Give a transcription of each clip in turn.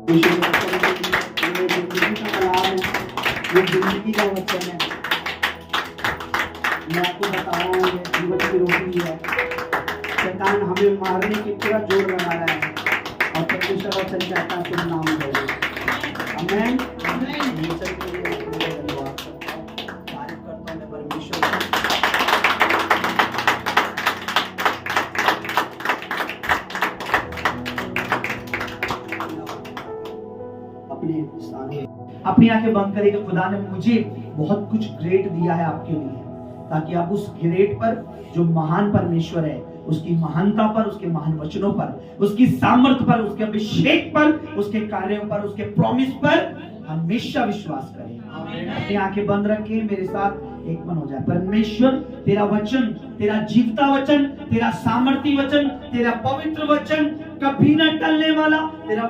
जिंदगी का वचन है। मैं आपको बता रहा हूँ ये जीवन की रोटी है। शैतान हमें मारने की पूरा जोर लगा रहा है और परमेश्वर वचन कहता है तुम नाम लो। आमीन। तारीफ करता हूँ मैं परमेश्वर अपनी आंखें बंद करें कि खुदा ने मुझे बहुत कुछ ग्रेट दिया है आपके लिए, ताकि आप उस ग्रेट पर, जो महान परमेश्वर है, उसकी महानता पर, उसके महान वचनों पर, उसकी सामर्थ्य पर, उसके अभिषेक पर, उसके कार्यों पर, उसके प्रॉमिस पर हमेशा विश्वास करें। अपनी आंखें बंद रखें, मेरे साथ एक मन हो जाए। परमेश्वर तेरा वचन, तेरा जीवता वचन, तेरा सामर्थ्य वचन, तेरा पवित्र वचन, कभी न टलने वाला तेरा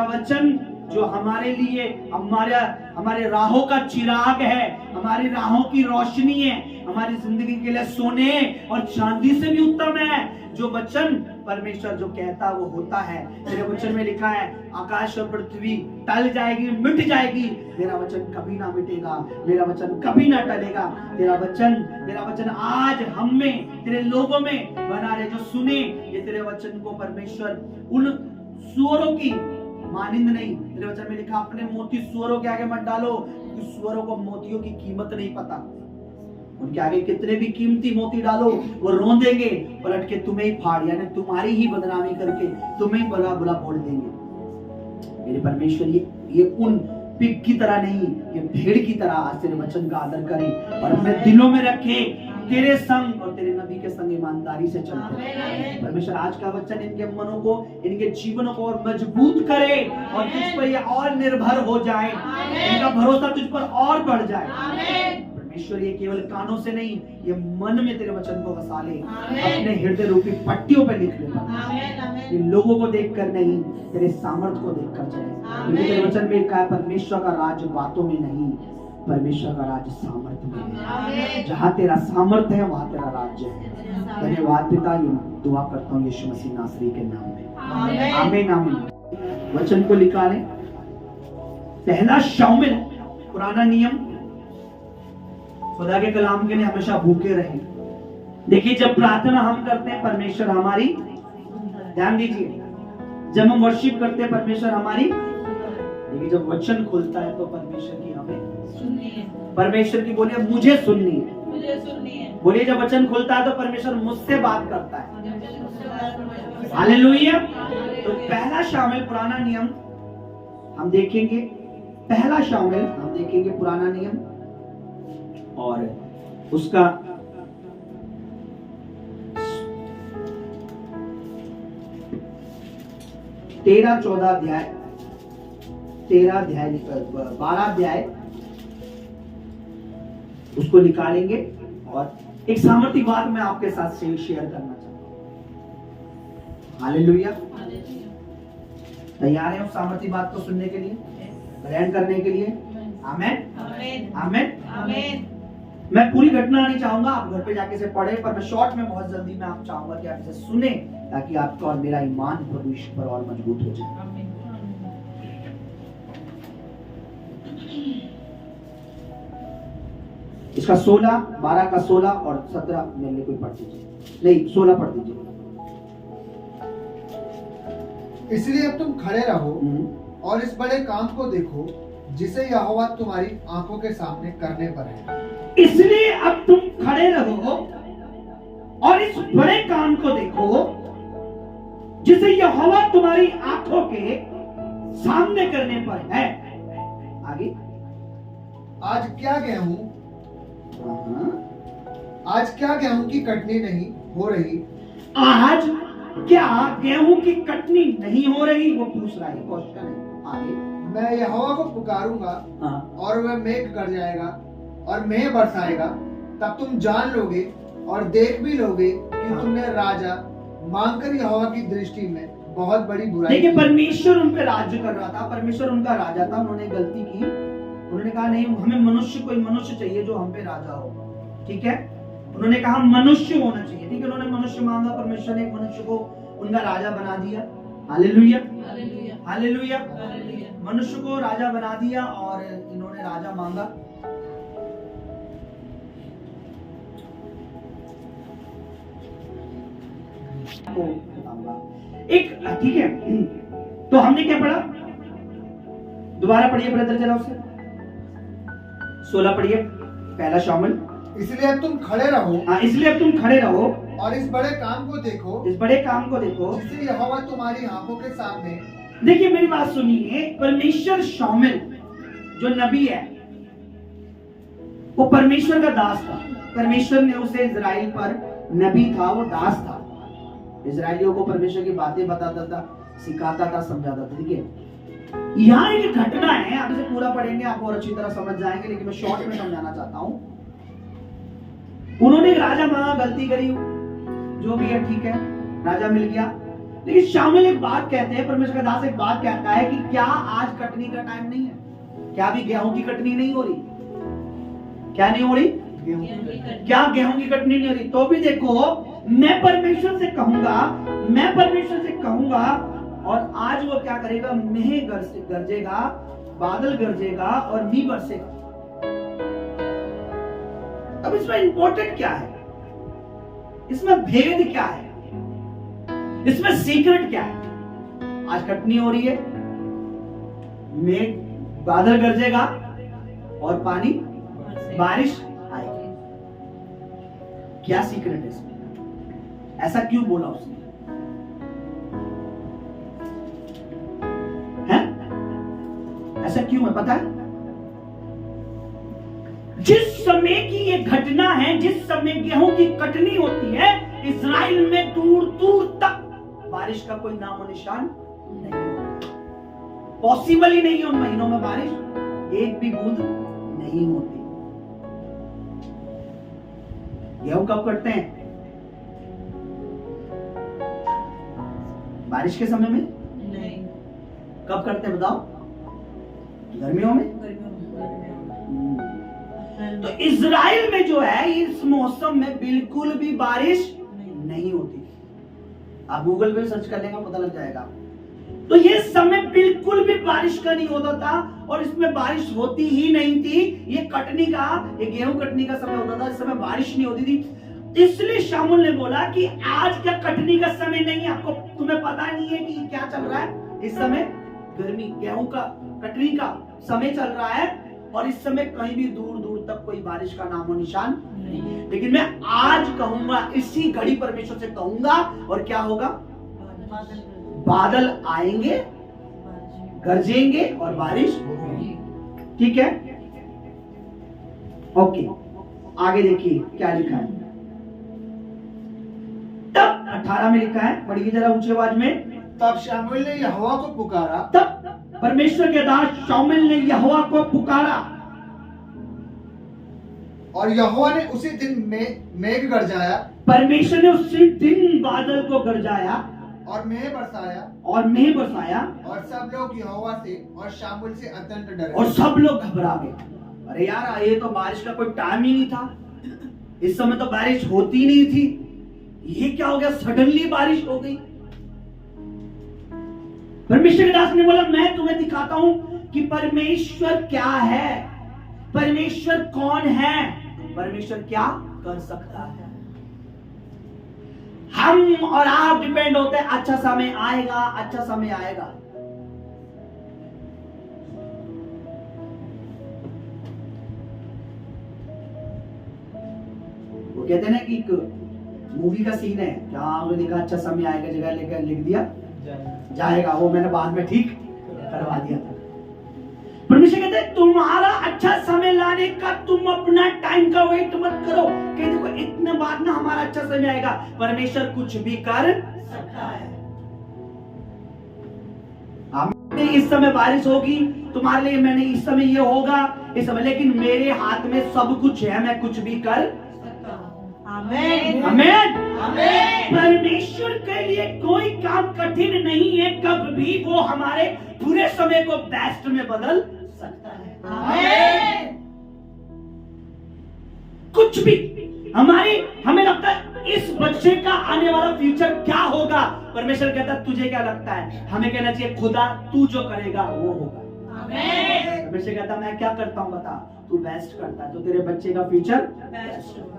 वचन जो हमारे लिए हमारे राहों का चिराग है, हमारी राहों की रोशनी है, हमारी जिंदगी के लिए सोने और चांदी से भी उत्तम है। जो वचन परमेश्वर जो कहता वो होता है। तेरे वचन में लिखा है आकाश और पृथ्वी टल जाएगी, मिट जाएगी, मेरा वचन कभी ना मिटेगा, मेरा वचन कभी ना टलेगा। तेरा वचन आज हम में, तेरे लोगों में बना रहे। जो सुने ये तेरे वचन को परमेश्वर उन सुअरों की मानिंद नहीं, तेरे वचन में लिखा अपने मोती सुअरों के आगे मत डालो, क्योंकि सुअरों को मोतियों की कीमत नहीं पता। उनके आगे कितने भी कीमती मोती डालो वो रोंदेंगे, पलट के तुम्हें ही फाड़, यानी तुम्हारी ही बदनामी करके तुम्हें ही बुरा बुरा बोल देंगे। मेरे परमेश्वर ये उन पिग की तरह नहीं, ये भेड़ की तरह आज तेरे वचन का आदर करें और अपने दिलों में रखे, तेरे संग और तेरे नबी के संग ईमानदारी से चलते। परमेश्वर आज का वचन इनके मनों को, इनके जीवनों को और मजबूत करे और तुझ पर ये और निर्भर हो जाए, इनका भरोसा तुझ पर और बढ़ जाए। परमेश्वर ये केवल कानों से नहीं, ये मन में तेरे वचन को बसा ले, अपने हृदय रूपी पट्टियों पर लिख ले। ये लोगों को देखकर नहीं, तेरे सामर्थ्य को देखकर चले, क्योंकि तेरे वचन में लिखा है परमेश्वर का राज बातों में नहीं, परमेश्वर का राज सामर्थ्य में है। जहाँ तेरा सामर्थ्य है वहाँ तेरा राज्य है। धन्यवाद पिता, ये दुआ करता हूँ यीशु मसीह नासरी के नाम में, आमीन आमीन। वचन को निकाले। पहला शामिल, पुराना नियम, खुदा के कलाम के लिए हमेशा भूखे रहे। देखिए जब प्रार्थना हम करते हैं परमेश्वर हमारी, ध्यान दीजिए, जब हम वर्शिप करते हैं परमेश्वर हमारी, देखिए जब वचन खुलता है तो परमेश्वर की हमें सुननी है। परमेश्वर की बोलिए मुझे सुननी है, बोलिए जब वचन खुलता है तो परमेश्वर मुझसे बात करता है। हालेलुया। तो पहला शामिल पुराना नियम हम देखेंगे, पहला शामिल हम देखेंगे पुराना नियम और उसका 13-14 अध्याय, 12 अध्याय उसको निकालेंगे और एक सामर्थ्य बात मैं आपके साथ शेयर करना चाहता हूं। हालेलुया। तैयार हैं उस सामर्थ्य बात को सुनने के लिए, ग्रहण करने के लिए? आमीन आमीन आमीन। मैं पूरी घटना नहीं चाहूंगा, आप घर पे जाके से पढ़े, पर मैं शॉर्ट में बहुत जल्दी मैं आप चाहूंगा कि आप इसे सुने, ताकि आपका और मेरा ईमान प्रभु यीशु पर और मजबूत हो जाए। इसका 16, 12 का 16 और 17 मेरे लिए कोई पढ़ दीजिए, नहीं 16 पढ़ दीजिए। इसलिए अब तुम खड़े रहो और इस बड़े काम को देखो जिसे यहोवा तुम्हारी आंखों के सामने करने पर है। इसलिए अब तुम खड़े रहो और इस बड़े काम को देखो जिसे यहोवा तुम्हारी आंखों के सामने करने पर है। आगे, आज क्या गेहूं की कटनी नहीं हो रही? आज क्या गेहूं की कटनी नहीं हो रही? वो पूछ रहा है, क्वेश्चन है। आगे, मैं यहोवा को पुकारूंगा और वह मेघ कर जाएगा और मेघ बरसाएगा, तब तुम जान लोगे और देख भी लोगे कि तुमने राजा मांगकर यहोवा की दृष्टि में बहुत बड़ी बुराई। देखिए परमेश्वर उन पे राज्य कर रहा था, परमेश्वर उनका राजा था। उन्होंने गलती की, उन्होंने कहा नहीं, हमें कोई मनुष्य चाहिए जो हम पे राजा हो। ठीक है, उन्होंने कहा मनुष्य होना चाहिए। ठीक है, उन्होंने मनुष्य मांगा, परमेश्वर ने एक मनुष्य को उनका राजा बना दिया। हालेलुया। हालेलुया। मनुष्य को राजा बना दिया और इन्होंने राजा मांगा। एक ठीक है, तो हमने क्या पढ़ा? दोबारा पढ़िए ब्रदर जरा उसे 16 पढ़िए, पहला शामिल। इसलिए अब तुम खड़े रहो, इसलिए अब तुम खड़े रहो और इस बड़े काम को देखो, इस बड़े काम को देखो जिसे यहोवा तुम्हारी आंखों के सामने। देखिए मेरी बात सुनिए, परमेश्वर शामिल जो नबी है वो परमेश्वर का दास था। परमेश्वर ने उसे इजराइल पर नबी था, वो दास था, इजराइलियों को परमेश्वर की बातें बताता था, सिखाता था, समझाता था। ठीक है, यहाँ एक घटना है, आप इसे पूरा पढ़ेंगे आप और अच्छी तरह समझ जाएंगे, लेकिन मैं शॉर्ट में समझाना चाहता हूं। उन्होंने राजा मांगा, गलती करी, जो भी है ठीक है, राजा मिल गया। लेकिन शामिल एक बात कहते हैं, परमेश्वर का दास एक बात कहता है कि क्या आज कटनी का टाइम नहीं है? क्या अभी गेहूं की कटनी नहीं हो रही? क्या नहीं हो रही? क्या गेहूं की कटनी नहीं हो रही? तो भी देखो, मैं परमेश्वर से कहूंगा, मैं परमेश्वर से कहूंगा, और आज वो क्या करेगा? मेघ गरजेगा, बादल गरजेगा और मींह बरसेगा। अब इसमें इंपॉर्टेंट क्या है? इसमें भेद क्या है? इसमें सीक्रेट क्या है? आज कटनी हो रही है, मेघ बादल गरजेगा और पानी बारिश आएगी। क्या सीक्रेट है इसमें? ऐसा क्यों बोला उसने? ऐसा क्यों है पता है? जिस समय की ये घटना है, जिस समय गेहूं की कटनी होती है, इजराइल में दूर दूर तक बारिश का कोई नामो निशान नहीं होता। पॉसिबल ही नहीं है उन महीनों में बारिश एक भी बूंद नहीं होती। गेहूं कब कटते हैं? बारिश के समय में नहीं। कब करते हैं बताओ? गर्मियों में। तो इजराइल में जो है इस मौसम में बिल्कुल भी बारिश नहीं होती। आप गूगल पे सर्च कर लेंगे पता लग जाएगा। तो ये समय बिल्कुल भी बारिश का नहीं होता था और इसमें बारिश होती ही नहीं थी। ये कटनी का, ये गेहूं कटनी का समय होता था, इस समय बारिश नहीं होती थी। इसलिए शामुल ने बोला कि आज क्या कटनी का समय नहीं है? आपको तुम्हें पता नहीं है कि क्या चल रहा है इस समय? गर्मी, गेहूं का कटनी का समय चल रहा है और इस समय कहीं भी दूर दूर तक कोई बारिश का नामो निशान नहीं। लेकिन मैं आज कहूंगा, इसी घड़ी परमेश्वर से कहूंगा और क्या होगा? बादल आएंगे, गरजेंगे और बारिश होगी। ठीक है, ओके, आगे देखिए क्या लिखा है। तब 18 में लिखा है, पढ़िए जरा ऊंची आवाज में। तब शामुएल ने यहोवा को पुकारा, तब परमेश्वर के दास शामुएल ने यहोवा को पुकारा और यहोवा ने उसी दिन में मेघ गरजाया, परमेश्वर ने उसी दिन बादल को गरजाया और मेघ बरसाया, और सब लोग यहोवा से और शामुएल से अत्यंत डरे, और सब लोग घबरा गए। अरे यार, ये तो बारिश का कोई टाइम ही नहीं था, इस समय तो बारिश होती नहीं थी, ये क्या हो गया? सडनली बारिश हो गई। परमेश्वर के दास ने बोला, मैं तुम्हें दिखाता हूं कि परमेश्वर क्या है, परमेश्वर कौन है, परमेश्वर क्या कर सकता है। हम और आप डिपेंड होते हैं, अच्छा समय आएगा, अच्छा समय आएगा। वो कहते हैं ना कि एक मूवी का सीन है, जहां लिखा अच्छा समय आएगा, जगह लेकर लिख दिया जाएगा, वो मैंने बाद में ठीक करवा दिया था। परमेश्वर कहते हैं तुम्हारा अच्छा समय लाने का तुम अपना टाइम का वेट मत करो कि देखो इतने बाद ना हमारा अच्छा समय आएगा। परमेश्वर कुछ भी कर सकता है। इस समय बारिश होगी तुम्हारे लिए, मैंने इस समय ये होगा इस समय, लेकिन मेरे हाथ में सब कुछ है, मैं कुछ भी कर सकता हूं। आमीन, आमीन, आमीन। परमेश्वर के लिए कोई काम कठिन नहीं है, कब भी वो हमारे बुरे समय को बेस्ट में बदल सकता है। आमीन। कुछ भी हमें लगता है इस बच्चे का आने वाला फ्यूचर क्या होगा। परमेश्वर कहता है तुझे क्या लगता है, हमें कहना चाहिए खुदा तू जो करेगा वो होगा। परमेश्वर कहता मैं क्या करता हूं बता, तू बेस्ट करता है तो तेरे बच्चे का फ्यूचर बेस्ट होगा।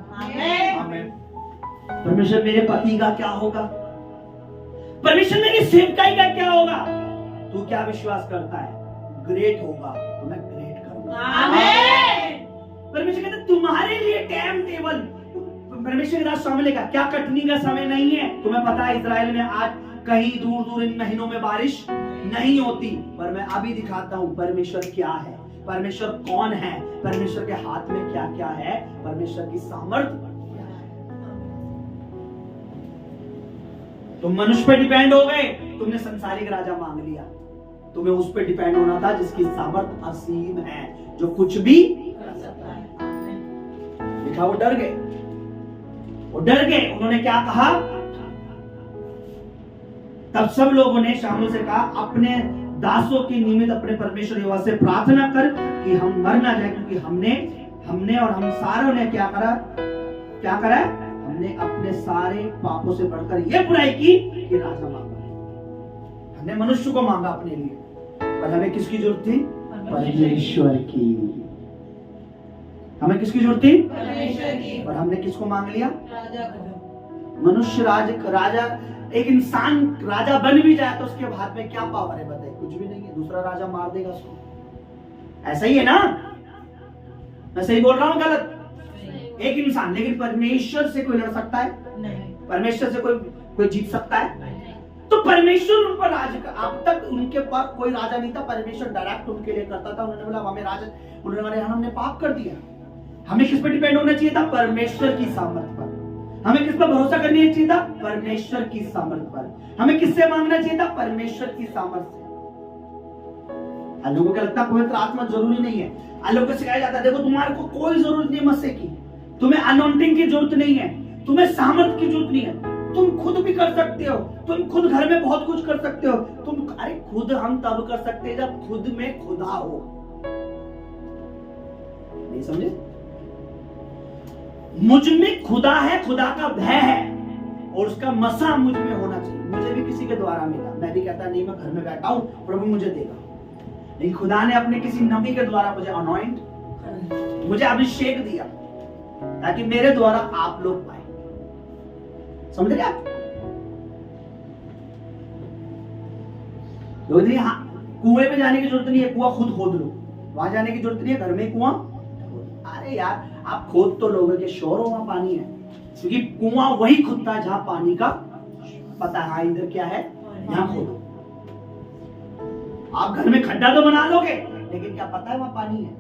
परमेश्वर मेरे पति का क्या होगा, परमेश्वर मेरी सेवकाई का क्या होगा, तू क्या विश्वास करता है, ग्रेट होगा तो मैं ग्रेट करूंगा। परमेश्वर कहता तुम्हारे लिए टाइम टेबल, परमेश्वर का समय का क्या कटनी का समय नहीं है। तुम्हें पता है इजराइल में आज कहीं दूर दूर इन महीनों में बारिश नहीं होती, पर मैं अभी दिखाता हूं परमेश्वर क्या है, परमेश्वर कौन है, परमेश्वर के हाथ में क्या क्या है, परमेश्वर की सामर्थ्य क्या है। तुम मनुष्य पे डिपेंड हो गए, तुमने संसारिक राजा मांग लिया, तुम्हें उस पे डिपेंड होना था जिसकी सामर्थ्य असीम है, जो कुछ भी कर सकता है। लिखा वो डर गए, वो डर गए। उन्होंने क्या कहा, तब सब लोगों ने शामुल से कहा अपने दासों के निमित्त अपने परमेश्वर यहोवा से प्रार्थना कर कि हम मर ना जाए, क्योंकि हमने और हम सारों ने क्या करा, हमने अपने सारे पापों से बढ़कर यह बुराई की कि राजा मांगा। हमने मनुष्य को मांगा अपने लिए, पर हमें किसकी जरूरत थी, परमेश्वर की। हमें किसकी जरूरत थी, परमेश्वर की। और हमने किसको मांग लिया, राजा को। मनुष्य राजा, एक इंसान राजा बन भी जाए तो उसके हाथ में क्या पावर है बताइए, कुछ भी नहीं है, दूसरा राजा मार देगा उसको। ऐसा ही है ना, मैं सही बोल रहा हूं गलत? एक इंसान, लेकिन परमेश्वर से कोई लड़ सकता है नहीं, परमेश्वर से कोई जीत सकता है नहीं। तो परमेश्वर उन पर राज, अब तक उनके पास कोई राजा नहीं था, परमेश्वर डायरेक्ट उनके लिए करता था। उन्होंने बोला हमें राजा, उन्होंने बोला हमने पाप कर दिया। हमें किस पर डिपेंड होना चाहिए था, परमेश्वर की सामर्थ्य पर। हमें किस पर भरोसा करनी चाहिए था, परमेश्वर की सामर्थ्य पर। हमें किससे मांगना चाहिए था, परमेश्वर की सामर्थ्य से। लोगों को लगता है पवित्र आत्मा जरूरी नहीं है, लोगों को सिखाया जाता है देखो तुम्हारे को कोई जरूरत नहीं मस्से की, तुम्हें अनॉइंटिंग की जरूरत नहीं है, तुम्हें सामर्थ्य की जरूरत नहीं है, तुम खुद भी कर सकते हो, तुम खुद घर में बहुत कुछ कर सकते हो। तुम अरे खुद हम तब कर सकते हैं जब खुद में खुदा हो। नहीं समझे? मुझ में खुदा है, खुदा का भय है और उसका मसा मुझ में होना चाहिए। मुझे भी किसी के द्वारा मिला, मैं भी कहता नहीं मैं घर में बैठा हूं प्रभु मुझे देगा, लेकिन खुदा ने अपने किसी नबी के द्वारा मुझे अनॉइंट, मुझे अभिषेक दिया ताकि मेरे द्वारा आप लोग पाए। समझ रहे आप? कुएं पे जाने की जरूरत नहीं है, कुआं खुद खोद लो, वहां जाने की जरूरत नहीं है, घर में कुआं। अरे यार आप खोद तो लोगे कि शोर हो वहां पानी है, क्योंकि कुआं वही खुदता है जहां पानी का पता है इधर क्या है, यहां खोदो। आप घर में खड्डा तो बना लोगे, लेकिन क्या पता है वहां पानी है।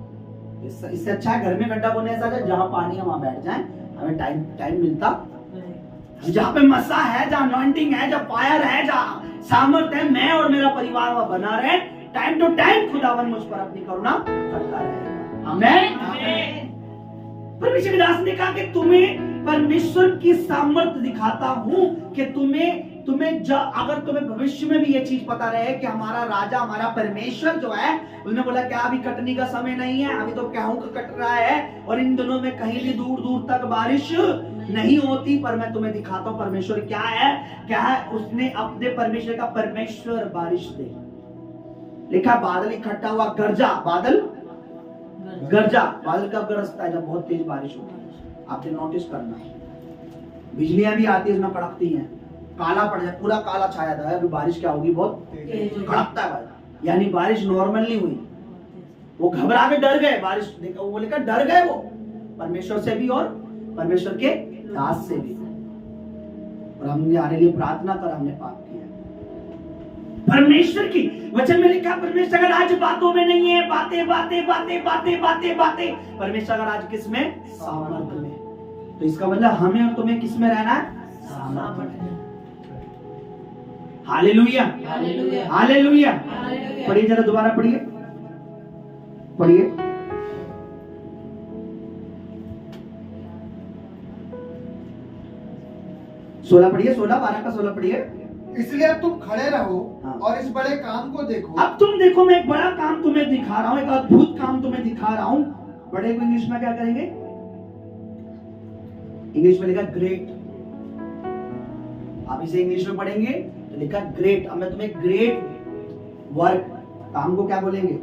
इससे अच्छा है घर में खड्डा बोने ऐसा जहां पानी है वहां बैठ जाए, हमें टाइम मिलता। जहां पे मसा है, जहां अनॉइंटिंग है, जहां फायर है, जहां सामर्थ्य है, मैं और मेरा परिवार वहां बना रहे, टाइम टू टाइम खुदावन मुझ पर अपनी करुणा करता रहेगा। आमीन। परमेश्वर के दास ने कहा कि तुम्हें परमेश्वर की सामर्थ्य दिखाता हूं कि तुम्हें अगर तुम्हें भविष्य में भी ये चीज पता रहे कि हमारा राजा, हमारा परमेश्वर जो है, उसने बोला क्या अभी कटने का समय नहीं है, अभी तो गेहूं का कट रहा है और इन दिनों में कहीं भी दूर दूर तक बारिश नहीं होती, पर मैं तुम्हें दिखाता हूं परमेश्वर क्या है। उसने अपने परमेश्वर का, परमेश्वर बारिश दे, लिखा बादल इकट्ठा हुआ, गरजा, बादल कब गरजता है, जब बहुत तेज बारिश होती है। आपने नोटिस करना, बिजलियां भी आती है इसमें कड़कती हैं, काला पड़ जाए, पूरा काला छाया था, अभी बारिश क्या होगी, बहुत कड़कता है, यानी बारिश नॉर्मल नहीं हुई। वो घबरा के डर गए, बारिश देखा वो लेकर डर गए, वो परमेश्वर से भी और परमेश्वर के दास से भी। और हमने आने लिए प्रार्थना कर, हमने पाप किया। परमेश्वर की वचन में लिखा परमेश्वर का राज बातों में नहीं है, बातें बातें बातें बातें बातें बातें, परमेश्वर का राज किस में, सामर्थ्य में। तो इसका मतलब हमें और तुम्हें किस में रहना है, सामर्थ्य में। Hallelujah, hallelujah. पढ़िए जरा, दोबारा पढ़िए 16 पढ़िए, 16 12 का 16 पढ़िए। इसलिए अब तुम खड़े रहो हाँ। और इस बड़े काम को देखो। अब तुम देखो, मैं एक बड़ा काम तुम्हें दिखा रहा हूं, एक अद्भुत काम तुम्हें दिखा रहा हूं। बड़े को इंग्लिश में क्या करेंगे, इंग्लिश में लिखा ग्रेट, आप इसे इंग्लिश में पढ़ेंगे तो लिखा ग्रेट। अब मैं तुम्हें ग्रेट वर्क, काम को क्या बोलेंगे,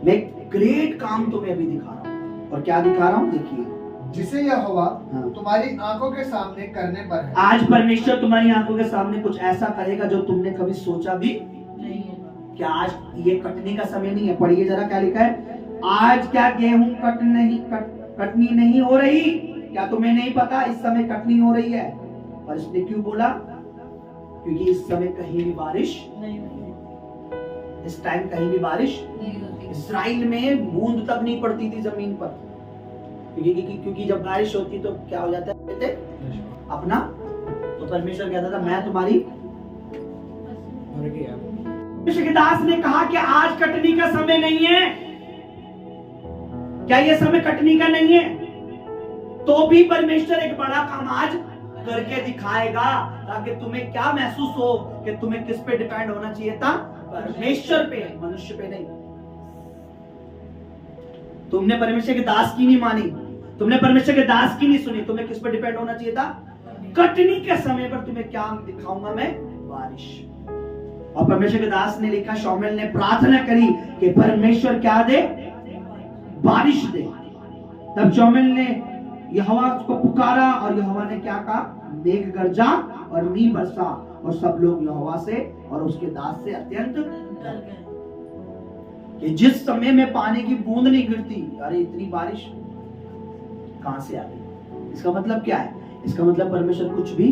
मैं ग्रेट काम तुम्हें अभी दिखा रहा हूं। और क्या दिखा रहा हूं, देखिए, जिसे यहोवा हाँ। तुम्हारी आंखों के सामने करने पर है। आज परमेश्वर तुम्हारी आंखों के सामने कुछ ऐसा करेगा जो तुमने कभी सोचा भी नहीं है। क्या आज ये कटने का समय नहीं है? पढ़िए जरा क्या लिखा है, आज क्या गेहूं कटनी नहीं हो रही? क्या तुम्हें नहीं पता इस समय कटनी हो रही है? और इसने क्यों बोला? क्योंकि इस समय कहीं भी बारिश नहीं होती। इस टाइम कहीं भी बारिश नहीं होती। इस्राइल में बूंद तक नहीं पड़ती थी जमीन पर, क्योंकि जब बारिश होती तो क्या हो जाता है अपना, तो परमेश्वर कहता था मैं तुम्हारी। परमेश्वर के दास ने कहा कि आज कटनी का समय नहीं है। क्या ये समय कटनी का नहीं है? तो भी परमेश्वर एक बड़ा काम आज करके दिखाएगा, ताकि तुम्हें क्या महसूस हो कि तुम्हें किस पे डिपेंड होना चाहिए था, परमेश्वर पे, मनुष्य पे नहीं। तुमने परमेश्वर के दास की नहीं मानी, तुमने परमेश्वर के दास की नहीं सुनी, तुम्हें किस पे डिपेंड होना चाहिए था? कटनी के समय पर तुम्हें क्या दिखाऊंगा मैं? बारिश। और परमेश्वर के दास ने लिखा, शौमेल ने प्रार्थना करी कि परमेश्वर क्या दे? बारिश दे। तब शौमेल ने यहोवा को पुकारा और यहोवा ने क्या कहा? मेघ गरजा और मींह बरसा, और सब लोग यहोवा से और उसके दास से अत्यंत डर गए। कि जिस समय में पानी की बूंद नहीं गिरती, अरे इतनी बारिश कहां से आ गई? इसका मतलब क्या है? इसका मतलब परमेश्वर कुछ भी,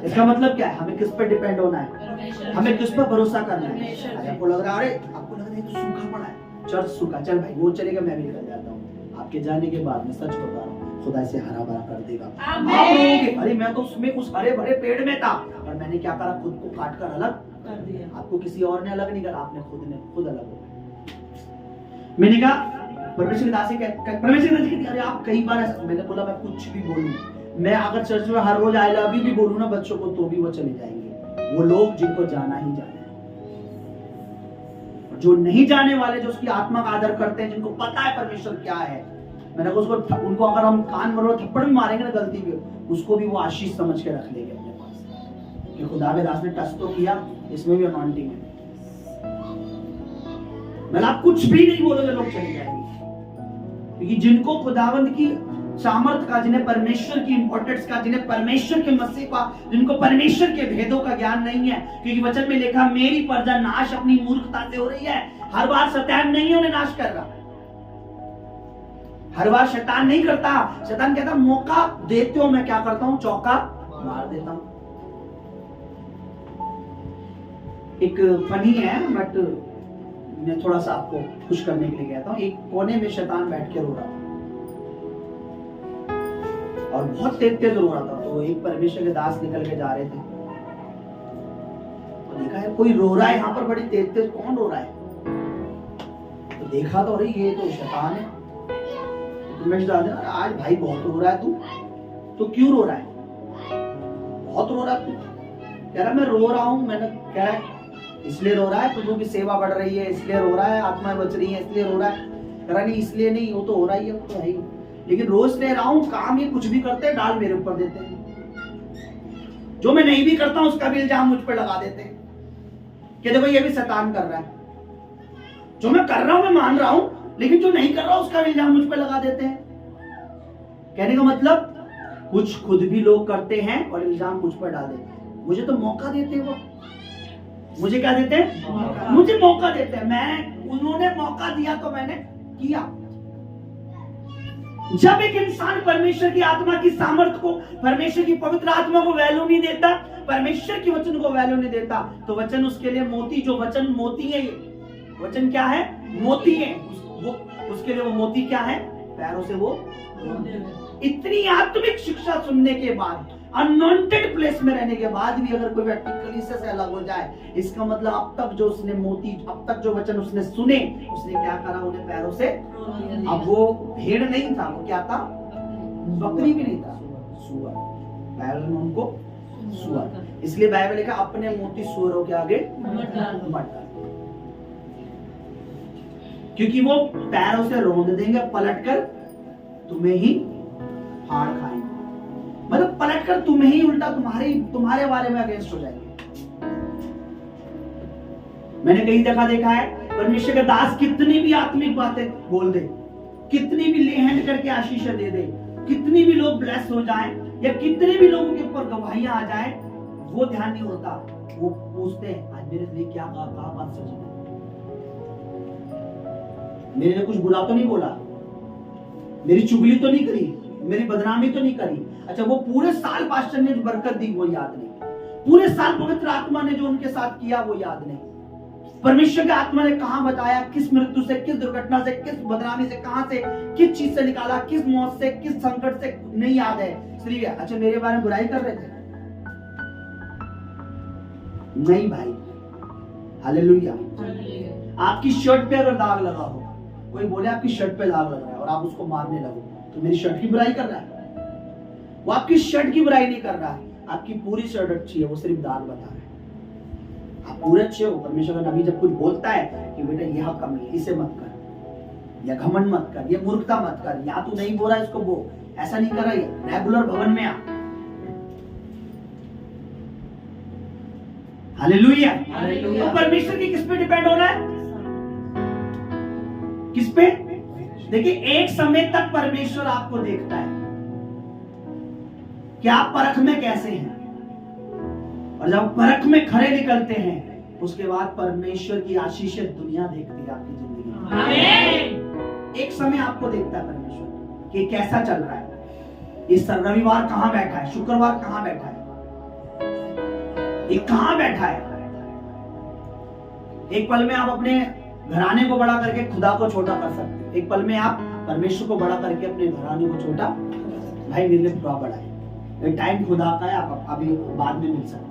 इसका मतलब क्या है? हमें किस पर डिपेंड होना है? हमें किस पर भरोसा करना है? अरे आपको लग रहा है, अरे आपको लग रहा है तो सूखा पड़ा है, चर्च सूखा, चल भाई वो चलेगा, मैं भी निकल जाता हूँ। आपके जाने के बाद मैं सच बता रहा हूँ, खुदा इसे हरा भरा कर देगा। आप कहोगे, अरे मैं तो उसमें उस हरे भरे पेड़ में था और मैंने क्या करा? खुद को काट कर अलग कर दिया। आपको किसी और ने अलग नहीं करा, आपने खुद अलग हो गए। मैंने कहा परमेश्वर के दास परमेश्वर के दास, अरे आप कई बार, मैंने बोला मैं कुछ भी बोलूं, मैं अगर चर्च में हर रोज आई लव यू भी बोलूं ना बच्चों को, तो भी वो चले जाएंगे। वो लोग जिनको जाना ही जाना है, जो नहीं जाने वाले, जो उसकी आत्मा का आदर करते हैं, जिनको पता है परमेश्वर क्या है, मैंने कहा उसको, उनको अगर हम कान मरोड़ थप्पड़ भी मारेंगे ना गलती पे, उसको भी वो आशीष समझ के रख लेंगे अपने पास, कि खुदा के दास ने टच तो किया, इसमें भी अनॉइंटिंग है। मतलब आप कुछ भी नहीं बोलोगे, लोग चले जाएंगे। क्योंकि जिनको खुदावंद की सामर्थ का, जिन्हें परमेश्वर की इंपॉर्टेंस का, जिन्हें परमेश्वर के मसीह का, जिनको परमेश्वर के भेदों का ज्ञान नहीं है, क्योंकि वचन में लिखा मेरी प्रजा नाश अपनी मूर्खता से हो रही है। हर बार शैतान नहीं उन्हें नाश कर रहा, हर बार शैतान नहीं करता। शैतान कहता मौका देते हो, मैं क्या करता हूं? चौका मार देता हूं। एक फनी है, बट मैं थोड़ा सा आपको खुश करने के लिए कहता हूं। एक कोने में शैतान बैठ के रो रहा था और बहुत तेज रो रहा था। तो एक परमेश्वर के दास निकल के जा रहे थे, तो देखा है कोई रो रहा है यहाँ पर बड़ी तेज, कौन रो रहा है? तो देखा तो अरे ये तो शैतान है। आज भाई बहुत रो रहा है तू, तो क्यों रो रहा है? बहुत रो रहा है तू? कह रहा मैं रो रहा हूं। मैंने कह रहा है इसलिए रो रहा है, प्रभु की सेवा बढ़ रही है इसलिए रो रहा है, आत्माएं बच रही है इसलिए रो रहा है। कह रहा नहीं इसलिए नहीं, वो तो हो रहा ही है, वो तो है ही, लेकिन रोज ले रहा हूं। काम ये कुछ भी करते हैं डाल मेरे ऊपर देते हैं, जो मैं नहीं भी करता हूं उसका भी इल्जाम मुझ पर लगा देते हैं कि देखो ये भी शैतान कर रहा है। जो मैं कर रहा हूं मैं मान रहा हूं, लेकिन जो नहीं कर रहा उसका इल्जाम मुझ पर लगा देते हैं। कहने का मतलब कुछ खुद भी लोग करते हैं और इल्जाम मुझ पर डाल देते हैं। मुझे तो मौका देते हैं, वो मुझे क्या देते हैं? मुझे मौका देते हैं। मैं, उन्होंने मौका दिया तो मैंने किया। जब एक इंसान परमेश्वर की आत्मा की सामर्थ को, परमेश्वर की पवित्र आत्मा को वैल्यू नहीं देता, परमेश्वर के वचन को वैल्यू नहीं देता, तो वचन उसके लिए मोती, जो वचन मोती है, ये वचन क्या है? मोती है। वो उसके लिए वो मोती क्या है? पैरों से वो। इतनी आत्मिक शिक्षा सुनने के बाद, अनवांटेड प्लेस में रहने के बाद भी अगर कोई व्यक्ति कलीसिया से अलग हो जाए, इसका मतलब अब तक जो उसने मोती, अब तक जो वचन उसने सुने, उसने क्या करा? उन्हें पैरों से। अब वो भेड़ नहीं था, वो क्या था? बकरी भी नहीं था, सुअर। बाइबल में उनको सुअर, इसलिए बाइबल लिखा अपने मोती सुअरों के आगे मत डालो, क्योंकि वो पैरों से रौंद देंगे, पलटकर तुम्हें ही फाड़ खाएंगे। मतलब पलटकर तुम्हें ही उल्टा तुम्हारे बारे में अगेंस्ट हो जाएंगे। मैंने कई जगह देखा है परमेश्वर का दास कितनी भी आत्मिक बातें बोल दे, कितनी भी ले हैंड करके आशीष दे दे, कितनी भी लोग ब्लेस हो जाएं या कितने भी लोगों के ऊपर गवाहियां आ जाएं, वो ध्यान नहीं होता। वो पूछते हैं आज मेरे लिए क्या कहा बात सच है, मेरे लिए कुछ बुरा तो नहीं बोला, मेरी चुगली तो नहीं करी, मेरी बदनामी तो नहीं करी। अच्छा, वो पूरे साल पास्टर ने जो बरकत दी वो याद नहीं, पूरे साल पवित्र आत्मा ने जो उनके साथ किया वो याद नहीं, परमेश्वर के आत्मा ने कहां बताया, किस मृत्यु से, किस दुर्घटना से, किस बदनामी से, कहां से, किस चीज से निकाला, किस मौत से, किस संकट से, नहीं याद है। सिर्फ अच्छा मेरे बारे में बुराई कर रहे थे, नहीं भाई। हालेलुया। आपकी शर्ट पे अगर दाग लगा हो, कोई बोले आपकी शर्ट पे दाग लग रहा है और आप उसको मारने लगो, तो मेरी शर्ट की बुराई कर रहा है। वो आपकी शर्ट की बुराई नहीं कर रहा है, आपकी पूरी शर्ट अच्छी है, वो सिर्फ दाग बता रहा है। आप पूरे अच्छे हो। परमेश्वर का नबी जब कुछ बोलता है कि बेटा यह कमी है, इसे मत कर, या घमंड मत कर, ये मूर्खता मत कर, या तू नहीं बोल रहा इसको वो ऐसा नहीं कर रहा है, रेगुलर भवन में आ। हालेलुया। तो परमेश्वर की किस पे डिपेंड होना है, किस पे? देखिए, एक समय तक परमेश्वर आपको देखता है कि आप परख में कैसे हैं, और जब परख में खरे निकलते हैं उसके बाद परमेश्वर की आशीषित दुनिया देखती है आपकी जिंदगी में। आमीन। एक समय आपको देखता है परमेश्वर कि कैसा चल रहा है, इस रविवार कहां बैठा है, शुक्रवार कहां बैठा है, ये कहां बैठा है। एक पल में आप अपने घराने को बड़ा करके खुदा को छोटा कर सकते हैं, एक पल में आप परमेश्वर को बड़ा करके अपने घराने को छोटा। भाई मेरे लिए खुदा बड़ा है, टाइम खुदा का है, आप अभी बाद में मिल सकते हैं।